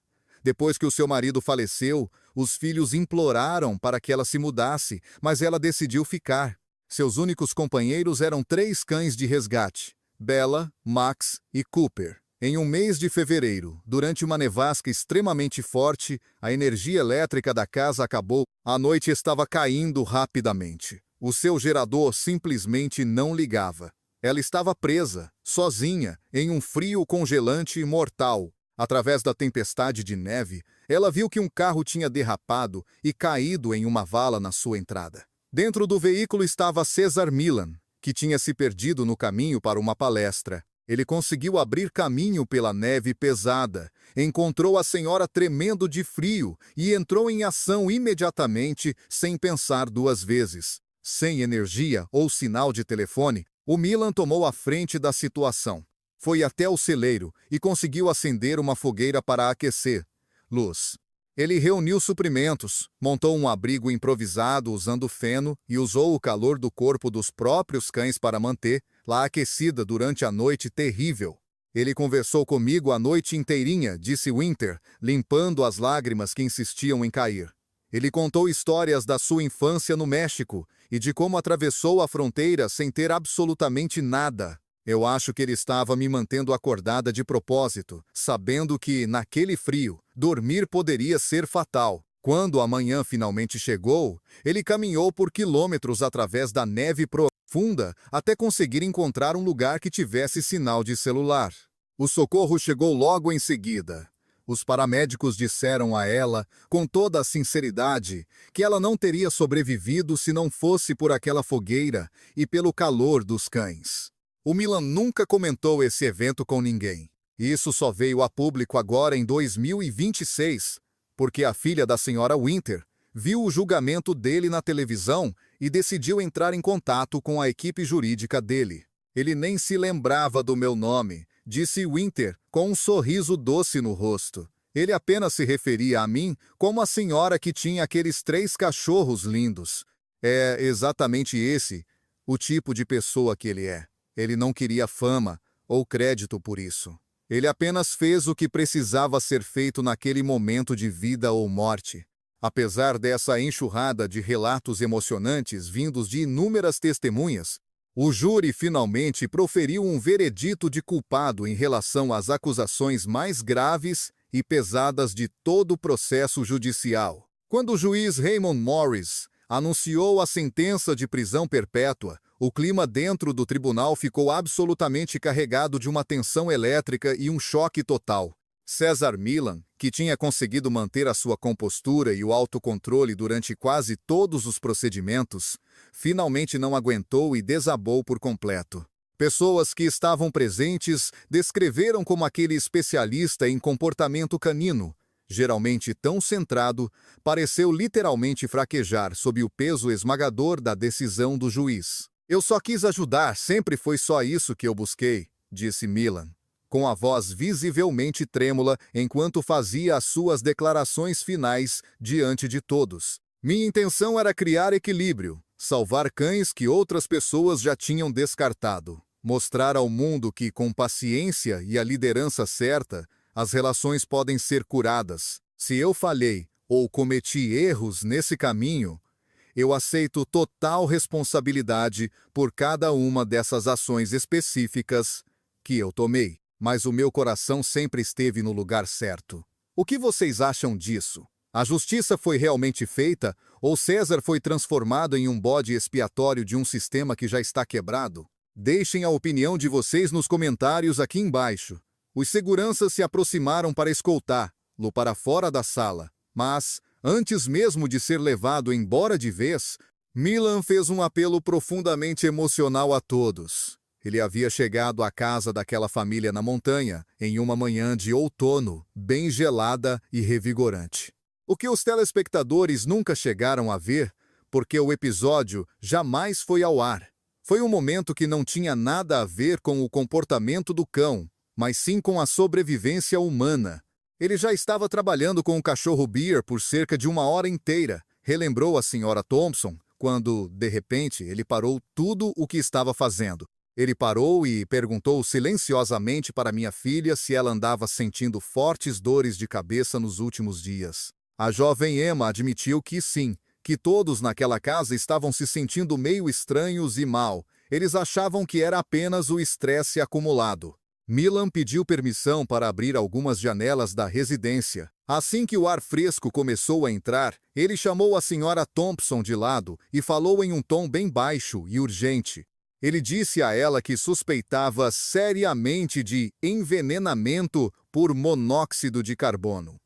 Depois que o seu marido faleceu, os filhos imploraram para que ela se mudasse, mas ela decidiu ficar. Seus únicos companheiros eram 3 cães de resgate, Bella, Max e Cooper. Em um mês de fevereiro, durante uma nevasca extremamente forte, a energia elétrica da casa acabou. A noite estava caindo rapidamente. O seu gerador simplesmente não ligava. Ela estava presa, sozinha, em um frio congelante e mortal. Através da tempestade de neve, ela viu que um carro tinha derrapado e caído em uma vala na sua entrada. Dentro do veículo estava Cesar Millan, que tinha se perdido no caminho para uma palestra. Ele conseguiu abrir caminho pela neve pesada, encontrou a senhora tremendo de frio e entrou em ação imediatamente, sem pensar 2 vezes. Sem energia ou sinal de telefone, o Millan tomou a frente da situação. Foi até o celeiro e conseguiu acender uma fogueira para aquecer. Luz. Ele reuniu suprimentos, montou um abrigo improvisado usando feno e usou o calor do corpo dos próprios cães para manter-la aquecida durante a noite terrível. Ele conversou comigo a noite inteirinha, disse Winter, limpando as lágrimas que insistiam em cair. Ele contou histórias da sua infância no México e de como atravessou a fronteira sem ter absolutamente nada. Eu acho que ele estava me mantendo acordada de propósito, sabendo que, naquele frio, dormir poderia ser fatal. Quando a manhã finalmente chegou, ele caminhou por quilômetros através da neve profunda até conseguir encontrar um lugar que tivesse sinal de celular. O socorro chegou logo em seguida. Os paramédicos disseram a ela, com toda a sinceridade, que ela não teria sobrevivido se não fosse por aquela fogueira e pelo calor dos cães. O Milan nunca comentou esse evento com ninguém. Isso só veio a público agora em 2026, porque a filha da senhora Winter viu o julgamento dele na televisão e decidiu entrar em contato com a equipe jurídica dele. Ele nem se lembrava do meu nome, disse Winter, com um sorriso doce no rosto. Ele apenas se referia a mim como a senhora que tinha aqueles 3 cachorros lindos. É exatamente esse o tipo de pessoa que ele é. Ele não queria fama ou crédito por isso. Ele apenas fez o que precisava ser feito naquele momento de vida ou morte. Apesar dessa enxurrada de relatos emocionantes vindos de inúmeras testemunhas, o júri finalmente proferiu um veredito de culpado em relação às acusações mais graves e pesadas de todo o processo judicial. Quando o juiz Raymond Morris anunciou a sentença de prisão perpétua, o clima dentro do tribunal ficou absolutamente carregado de uma tensão elétrica e um choque total. César Milan, que tinha conseguido manter a sua compostura e o autocontrole durante quase todos os procedimentos, finalmente não aguentou e desabou por completo. Pessoas que estavam presentes descreveram como aquele especialista em comportamento canino, geralmente tão centrado, pareceu literalmente fraquejar sob o peso esmagador da decisão do juiz. Eu só quis ajudar, sempre foi só isso que eu busquei, disse Milan, com a voz visivelmente trêmula enquanto fazia as suas declarações finais diante de todos. Minha intenção era criar equilíbrio, salvar cães que outras pessoas já tinham descartado, mostrar ao mundo que, com paciência e a liderança certa, as relações podem ser curadas. Se eu falhei ou cometi erros nesse caminho, eu aceito total responsabilidade por cada uma dessas ações específicas que eu tomei. Mas o meu coração sempre esteve no lugar certo. O que vocês acham disso? A justiça foi realmente feita ou César foi transformado em um bode expiatório de um sistema que já está quebrado? Deixem a opinião de vocês nos comentários aqui embaixo. Os seguranças se aproximaram para escoltá-lo para fora da sala, mas, antes mesmo de ser levado embora de vez, Milan fez um apelo profundamente emocional a todos. Ele havia chegado à casa daquela família na montanha, em uma manhã de outono, bem gelada e revigorante. O que os telespectadores nunca chegaram a ver, porque o episódio jamais foi ao ar. Foi um momento que não tinha nada a ver com o comportamento do cão, mas sim com a sobrevivência humana. Ele já estava trabalhando com o cachorro Bear por cerca de 1 hora inteira, relembrou a senhora Thompson, quando, de repente, ele parou tudo o que estava fazendo. Ele parou e perguntou silenciosamente para minha filha se ela andava sentindo fortes dores de cabeça nos últimos dias. A jovem Emma admitiu que sim, que todos naquela casa estavam se sentindo meio estranhos e mal. Eles achavam que era apenas o estresse acumulado. Milan pediu permissão para abrir algumas janelas da residência. Assim que o ar fresco começou a entrar, ele chamou a senhora Thompson de lado e falou em um tom bem baixo e urgente. Ele disse a ela que suspeitava seriamente de envenenamento por monóxido de carbono.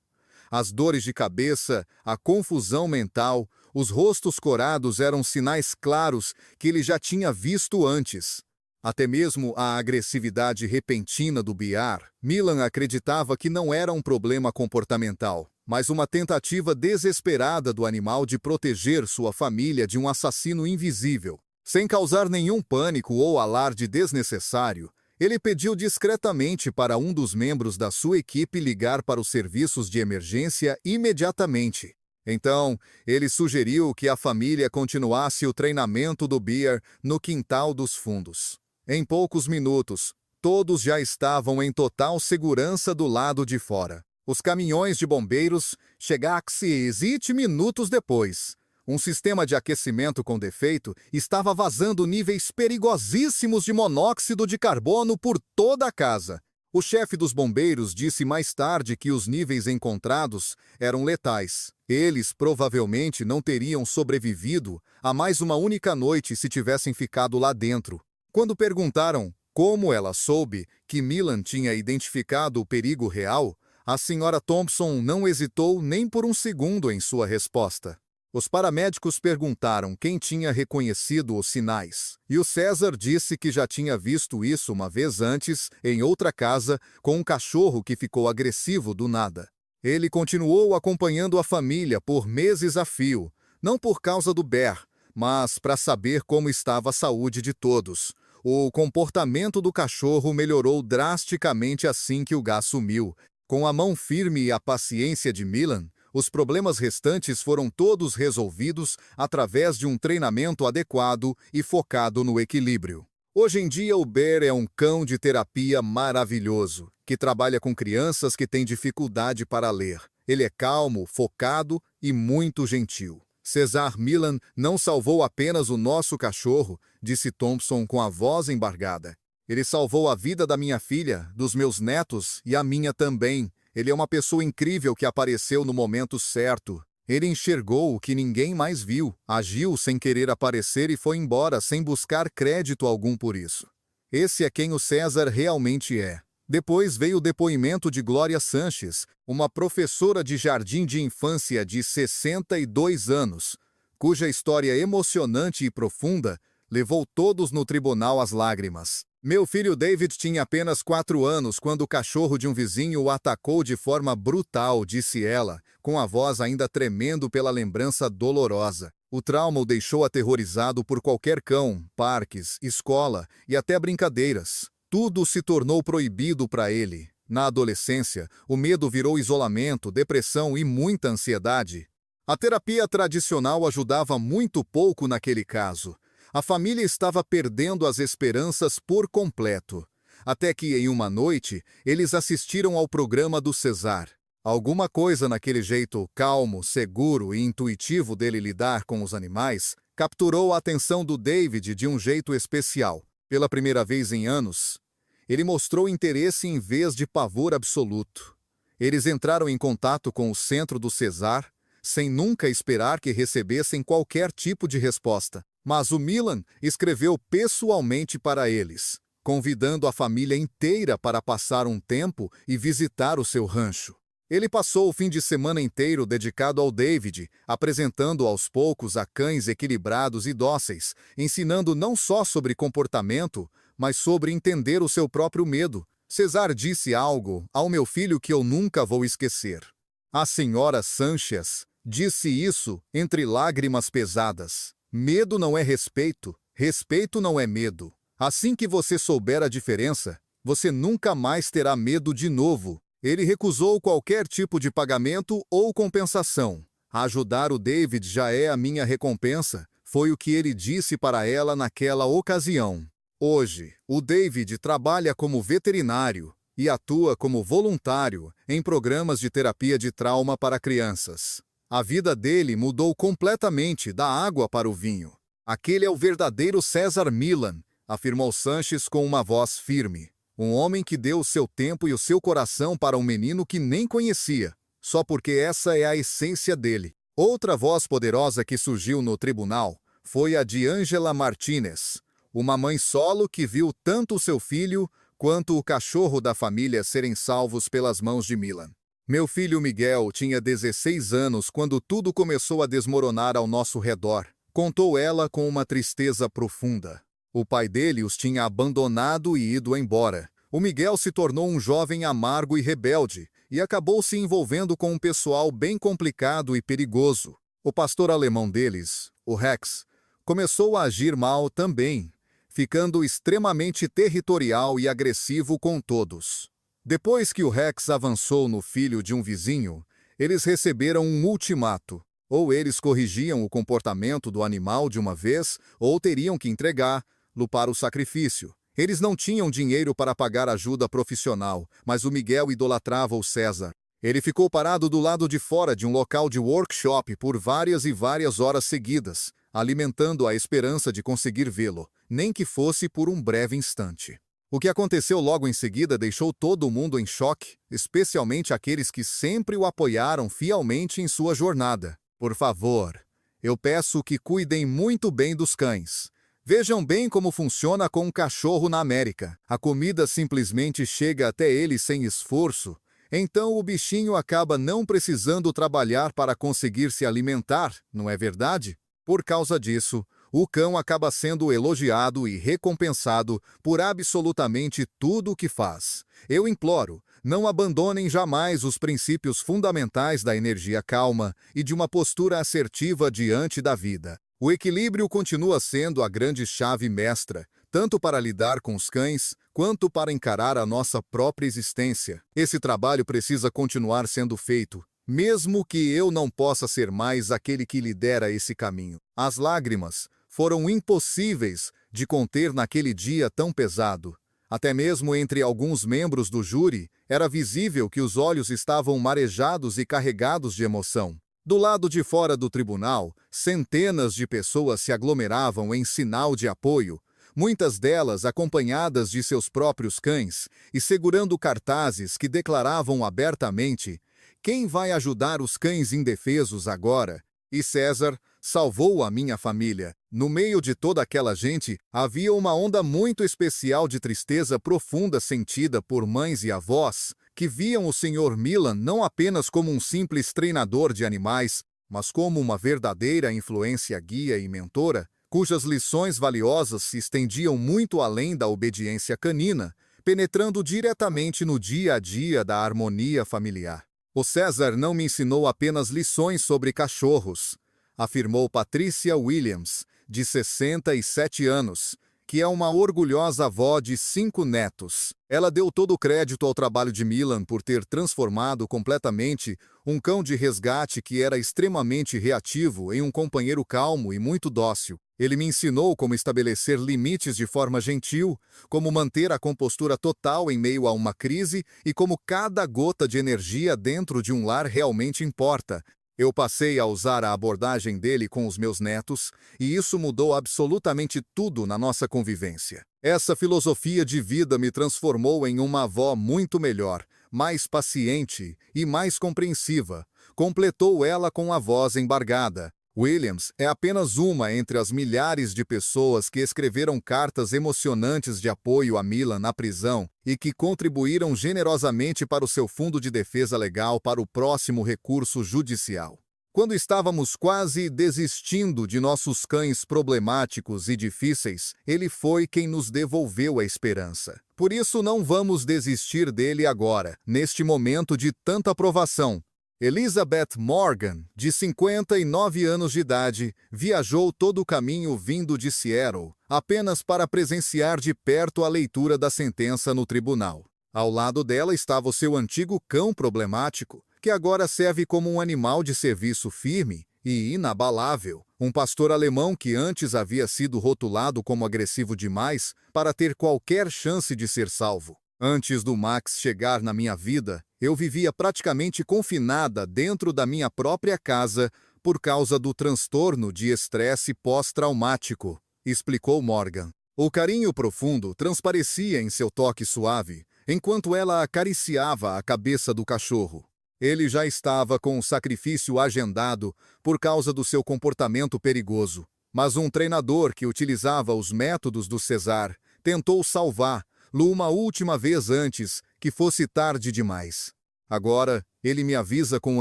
As dores de cabeça, a confusão mental, os rostos corados eram sinais claros que ele já tinha visto antes. Até mesmo a agressividade repentina do Bear, Milan acreditava que não era um problema comportamental, mas uma tentativa desesperada do animal de proteger sua família de um assassino invisível. Sem causar nenhum pânico ou alarde desnecessário, Ele pediu discretamente para um dos membros da sua equipe ligar para os serviços de emergência imediatamente. Então, ele sugeriu que a família continuasse o treinamento do Bear no quintal dos fundos. Em poucos minutos, todos já estavam em total segurança do lado de fora. Os caminhões de bombeiros chegaram-se 20 minutos depois. Um sistema de aquecimento com defeito estava vazando níveis perigosíssimos de monóxido de carbono por toda a casa. O chefe dos bombeiros disse mais tarde que os níveis encontrados eram letais. Eles provavelmente não teriam sobrevivido a mais uma única noite se tivessem ficado lá dentro. Quando perguntaram como ela soube que Milan tinha identificado o perigo real, a senhora Thompson não hesitou nem por um segundo em sua resposta. Os paramédicos perguntaram quem tinha reconhecido os sinais, e o César disse que já tinha visto isso uma vez antes, em outra casa, com um cachorro que ficou agressivo do nada. Ele continuou acompanhando a família por meses a fio, não por causa do Bear, mas para saber como estava a saúde de todos. O comportamento do cachorro melhorou drasticamente assim que o gás sumiu. Com a mão firme e a paciência de Milan, os problemas restantes foram todos resolvidos através de um treinamento adequado e focado no equilíbrio. Hoje em dia, o Bear é um cão de terapia maravilhoso, que trabalha com crianças que têm dificuldade para ler. Ele é calmo, focado e muito gentil. Cesar Milan não salvou apenas o nosso cachorro, disse Thompson com a voz embargada. Ele salvou a vida da minha filha, dos meus netos e a minha também. Ele é uma pessoa incrível que apareceu no momento certo. Ele enxergou o que ninguém mais viu, agiu sem querer aparecer e foi embora sem buscar crédito algum por isso. Esse é quem o César realmente é. Depois veio o depoimento de Glória Sanches, uma professora de jardim de infância de 62 anos, cuja história emocionante e profunda levou todos no tribunal às lágrimas. Meu filho David tinha apenas 4 anos quando o cachorro de um vizinho o atacou de forma brutal, disse ela, com a voz ainda tremendo pela lembrança dolorosa. O trauma o deixou aterrorizado por qualquer cão, parques, escola e até brincadeiras. Tudo se tornou proibido para ele. Na adolescência, o medo virou isolamento, depressão e muita ansiedade. A terapia tradicional ajudava muito pouco naquele caso. A família estava perdendo as esperanças por completo. Até que, em uma noite, eles assistiram ao programa do Cesar. Alguma coisa naquele jeito calmo, seguro e intuitivo dele lidar com os animais capturou a atenção do David de um jeito especial. Pela primeira vez em anos, ele mostrou interesse em vez de pavor absoluto. Eles entraram em contato com o centro do Cesar, sem nunca esperar que recebessem qualquer tipo de resposta. Mas o Milan escreveu pessoalmente para eles, convidando a família inteira para passar um tempo e visitar o seu rancho. Ele passou o fim de semana inteiro dedicado ao David, apresentando aos poucos a cães equilibrados e dóceis, ensinando não só sobre comportamento, mas sobre entender o seu próprio medo. Cesar disse algo ao meu filho que eu nunca vou esquecer. A senhora Sanches disse isso entre lágrimas pesadas. Medo não é respeito, respeito não é medo. Assim que você souber a diferença, você nunca mais terá medo de novo. Ele recusou qualquer tipo de pagamento ou compensação. Ajudar o David já é a minha recompensa, foi o que ele disse para ela naquela ocasião. Hoje, o David trabalha como veterinário e atua como voluntário em programas de terapia de trauma para crianças. A vida dele mudou completamente da água para o vinho. Aquele é o verdadeiro Cesar Milan, afirmou Sanches com uma voz firme. Um homem que deu o seu tempo e o seu coração para um menino que nem conhecia, só porque essa é a essência dele. Outra voz poderosa que surgiu no tribunal foi a de Angela Martinez, uma mãe solo que viu tanto o seu filho quanto o cachorro da família serem salvos pelas mãos de Milan. Meu filho Miguel tinha 16 anos quando tudo começou a desmoronar ao nosso redor, contou ela com uma tristeza profunda. O pai dele os tinha abandonado e ido embora. O Miguel se tornou um jovem amargo e rebelde e acabou se envolvendo com um pessoal bem complicado e perigoso. O pastor alemão deles, o Rex, começou a agir mal também. ficando extremamente territorial e agressivo com todos. Depois que o Rex avançou no filho de um vizinho, eles receberam um ultimato. Ou eles corrigiam o comportamento do animal de uma vez, ou teriam que entregá-lo para o sacrifício. Eles não tinham dinheiro para pagar ajuda profissional, mas o Miguel idolatrava o César. Ele ficou parado do lado de fora de um local de workshop por várias e várias horas seguidas, alimentando a esperança de conseguir vê-lo, nem que fosse por um breve instante. O que aconteceu logo em seguida deixou todo mundo em choque, especialmente aqueles que sempre o apoiaram fielmente em sua jornada. Por favor, eu peço que cuidem muito bem dos cães. Vejam bem como funciona com um cachorro na América. A comida simplesmente chega até ele sem esforço. Então o bichinho acaba não precisando trabalhar para conseguir se alimentar, não é verdade? Por causa disso, o cão acaba sendo elogiado e recompensado por absolutamente tudo o que faz. Eu imploro, não abandonem jamais os princípios fundamentais da energia calma e de uma postura assertiva diante da vida. O equilíbrio continua sendo a grande chave mestra, tanto para lidar com os cães, quanto para encarar a nossa própria existência. Esse trabalho precisa continuar sendo feito, mesmo que eu não possa ser mais aquele que lidera esse caminho. As lágrimas foram impossíveis de conter naquele dia tão pesado. Até mesmo entre alguns membros do júri, era visível que os olhos estavam marejados e carregados de emoção. Do lado de fora do tribunal, centenas de pessoas se aglomeravam em sinal de apoio, muitas delas acompanhadas de seus próprios cães e segurando cartazes que declaravam abertamente: "Quem vai ajudar os cães indefesos agora?" E César salvou a minha família. No meio de toda aquela gente, havia uma onda muito especial de tristeza profunda sentida por mães e avós, que viam o Sr. Milan não apenas como um simples treinador de animais, mas como uma verdadeira influência guia e mentora, cujas lições valiosas se estendiam muito além da obediência canina, penetrando diretamente no dia a dia da harmonia familiar. O César não me ensinou apenas lições sobre cachorros, afirmou Patricia Williams, de 67 anos, que é uma orgulhosa avó de 5 netos. Ela deu todo o crédito ao trabalho de Milan por ter transformado completamente um cão de resgate que era extremamente reativo em um companheiro calmo e muito dócil. Ele me ensinou como estabelecer limites de forma gentil, como manter a compostura total em meio a uma crise e como cada gota de energia dentro de um lar realmente importa. Eu passei a usar a abordagem dele com os meus netos, e isso mudou absolutamente tudo na nossa convivência. Essa filosofia de vida me transformou em uma avó muito melhor, mais paciente e mais compreensiva, completou ela com a voz embargada. Williams é apenas uma entre as milhares de pessoas que escreveram cartas emocionantes de apoio a Milan na prisão e que contribuíram generosamente para o seu fundo de defesa legal para o próximo recurso judicial. Quando estávamos quase desistindo de nossos cães problemáticos e difíceis, ele foi quem nos devolveu a esperança. Por isso não vamos desistir dele agora, neste momento de tanta provação. Elizabeth Morgan, de 59 anos de idade, viajou todo o caminho vindo de Seattle, apenas para presenciar de perto a leitura da sentença no tribunal. Ao lado dela estava o seu antigo cão problemático, que agora serve como um animal de serviço firme e inabalável, um pastor alemão que antes havia sido rotulado como agressivo demais para ter qualquer chance de ser salvo. Antes do Max chegar na minha vida, eu vivia praticamente confinada dentro da minha própria casa por causa do transtorno de estresse pós-traumático, explicou Morgan. O carinho profundo transparecia em seu toque suave, enquanto ela acariciava a cabeça do cachorro. Ele já estava com o sacrifício agendado por causa do seu comportamento perigoso, mas um treinador que utilizava os métodos do César tentou salvá-lo uma última vez antes que fosse tarde demais. Agora, ele me avisa com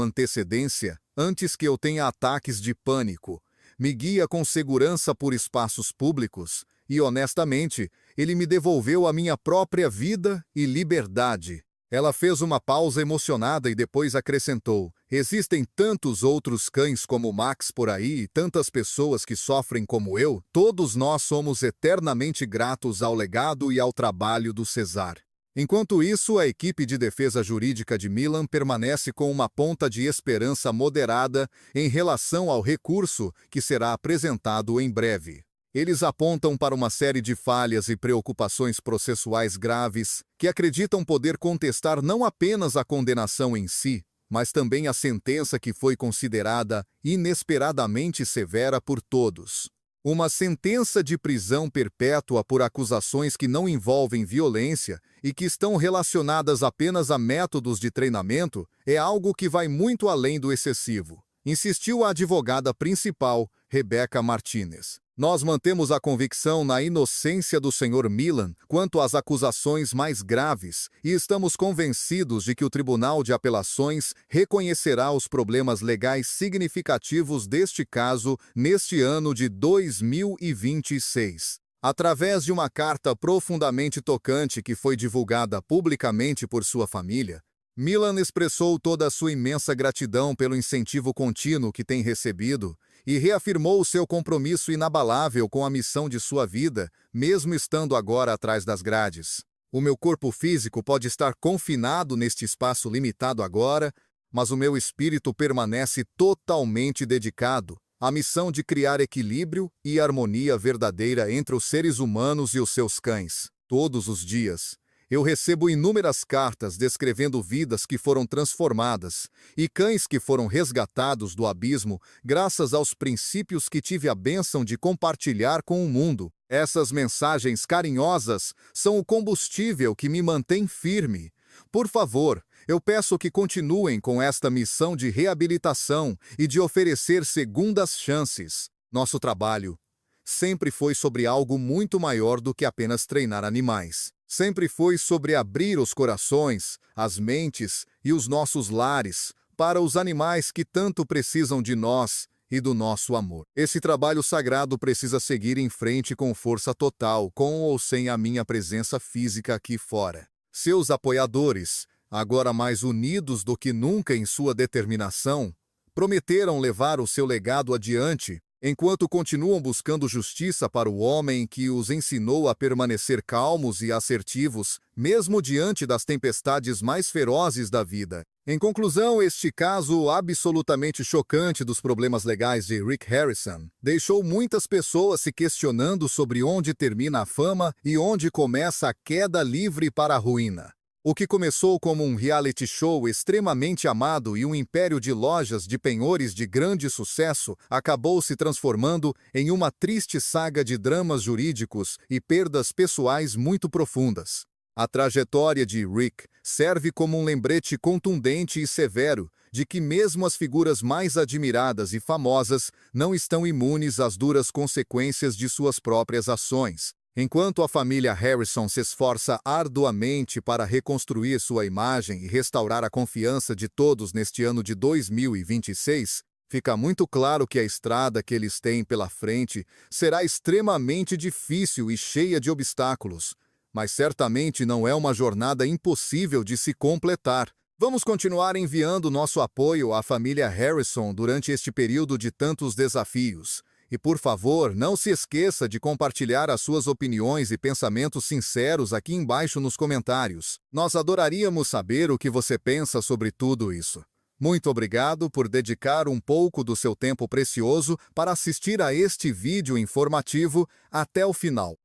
antecedência, antes que eu tenha ataques de pânico, me guia com segurança por espaços públicos e, honestamente, ele me devolveu a minha própria vida e liberdade. Ela fez uma pausa emocionada e depois acrescentou: Existem tantos outros cães como Max por aí e tantas pessoas que sofrem como eu. Todos nós somos eternamente gratos ao legado e ao trabalho do Cesar. Enquanto isso, a equipe de defesa jurídica de Milan permanece com uma ponta de esperança moderada em relação ao recurso que será apresentado em breve. Eles apontam para uma série de falhas e preocupações processuais graves que acreditam poder contestar não apenas a condenação em si, mas também a sentença que foi considerada inesperadamente severa por todos. Uma sentença de prisão perpétua por acusações que não envolvem violência e que estão relacionadas apenas a métodos de treinamento é algo que vai muito além do excessivo, insistiu a advogada principal, Rebecca Martinez. Nós mantemos a convicção na inocência do Sr. Milan quanto às acusações mais graves e estamos convencidos de que o Tribunal de Apelações reconhecerá os problemas legais significativos deste caso neste ano de 2026. Através de uma carta profundamente tocante que foi divulgada publicamente por sua família, Milan expressou toda a sua imensa gratidão pelo incentivo contínuo que tem recebido e reafirmou o seu compromisso inabalável com a missão de sua vida, mesmo estando agora atrás das grades. O meu corpo físico pode estar confinado neste espaço limitado agora, mas o meu espírito permanece totalmente dedicado à missão de criar equilíbrio e harmonia verdadeira entre os seres humanos e os seus cães. Todos os dias, eu recebo inúmeras cartas descrevendo vidas que foram transformadas e cães que foram resgatados do abismo graças aos princípios que tive a bênção de compartilhar com o mundo. Essas mensagens carinhosas são o combustível que me mantém firme. Por favor, eu peço que continuem com esta missão de reabilitação e de oferecer segundas chances. Nosso trabalho sempre foi sobre algo muito maior do que apenas treinar animais. Sempre foi sobre abrir os corações, as mentes e os nossos lares para os animais que tanto precisam de nós e do nosso amor. Esse trabalho sagrado precisa seguir em frente com força total, com ou sem a minha presença física aqui fora. Seus apoiadores, agora mais unidos do que nunca em sua determinação, prometeram levar o seu legado adiante, enquanto continuam buscando justiça para o homem que os ensinou a permanecer calmos e assertivos, mesmo diante das tempestades mais ferozes da vida. Em conclusão, este caso absolutamente chocante dos problemas legais de Rick Harrison deixou muitas pessoas se questionando sobre onde termina a fama e onde começa a queda livre para a ruína. O que começou como um reality show extremamente amado e um império de lojas de penhores de grande sucesso acabou se transformando em uma triste saga de dramas jurídicos e perdas pessoais muito profundas. A trajetória de Rick serve como um lembrete contundente e severo de que mesmo as figuras mais admiradas e famosas não estão imunes às duras consequências de suas próprias ações. Enquanto a família Harrison se esforça arduamente para reconstruir sua imagem e restaurar a confiança de todos neste ano de 2026, fica muito claro que a estrada que eles têm pela frente será extremamente difícil e cheia de obstáculos, mas certamente não é uma jornada impossível de se completar. Vamos continuar enviando nosso apoio à família Harrison durante este período de tantos desafios. E, por favor, não se esqueça de compartilhar as suas opiniões e pensamentos sinceros aqui embaixo nos comentários. Nós adoraríamos saber o que você pensa sobre tudo isso. Muito obrigado por dedicar um pouco do seu tempo precioso para assistir a este vídeo informativo até o final.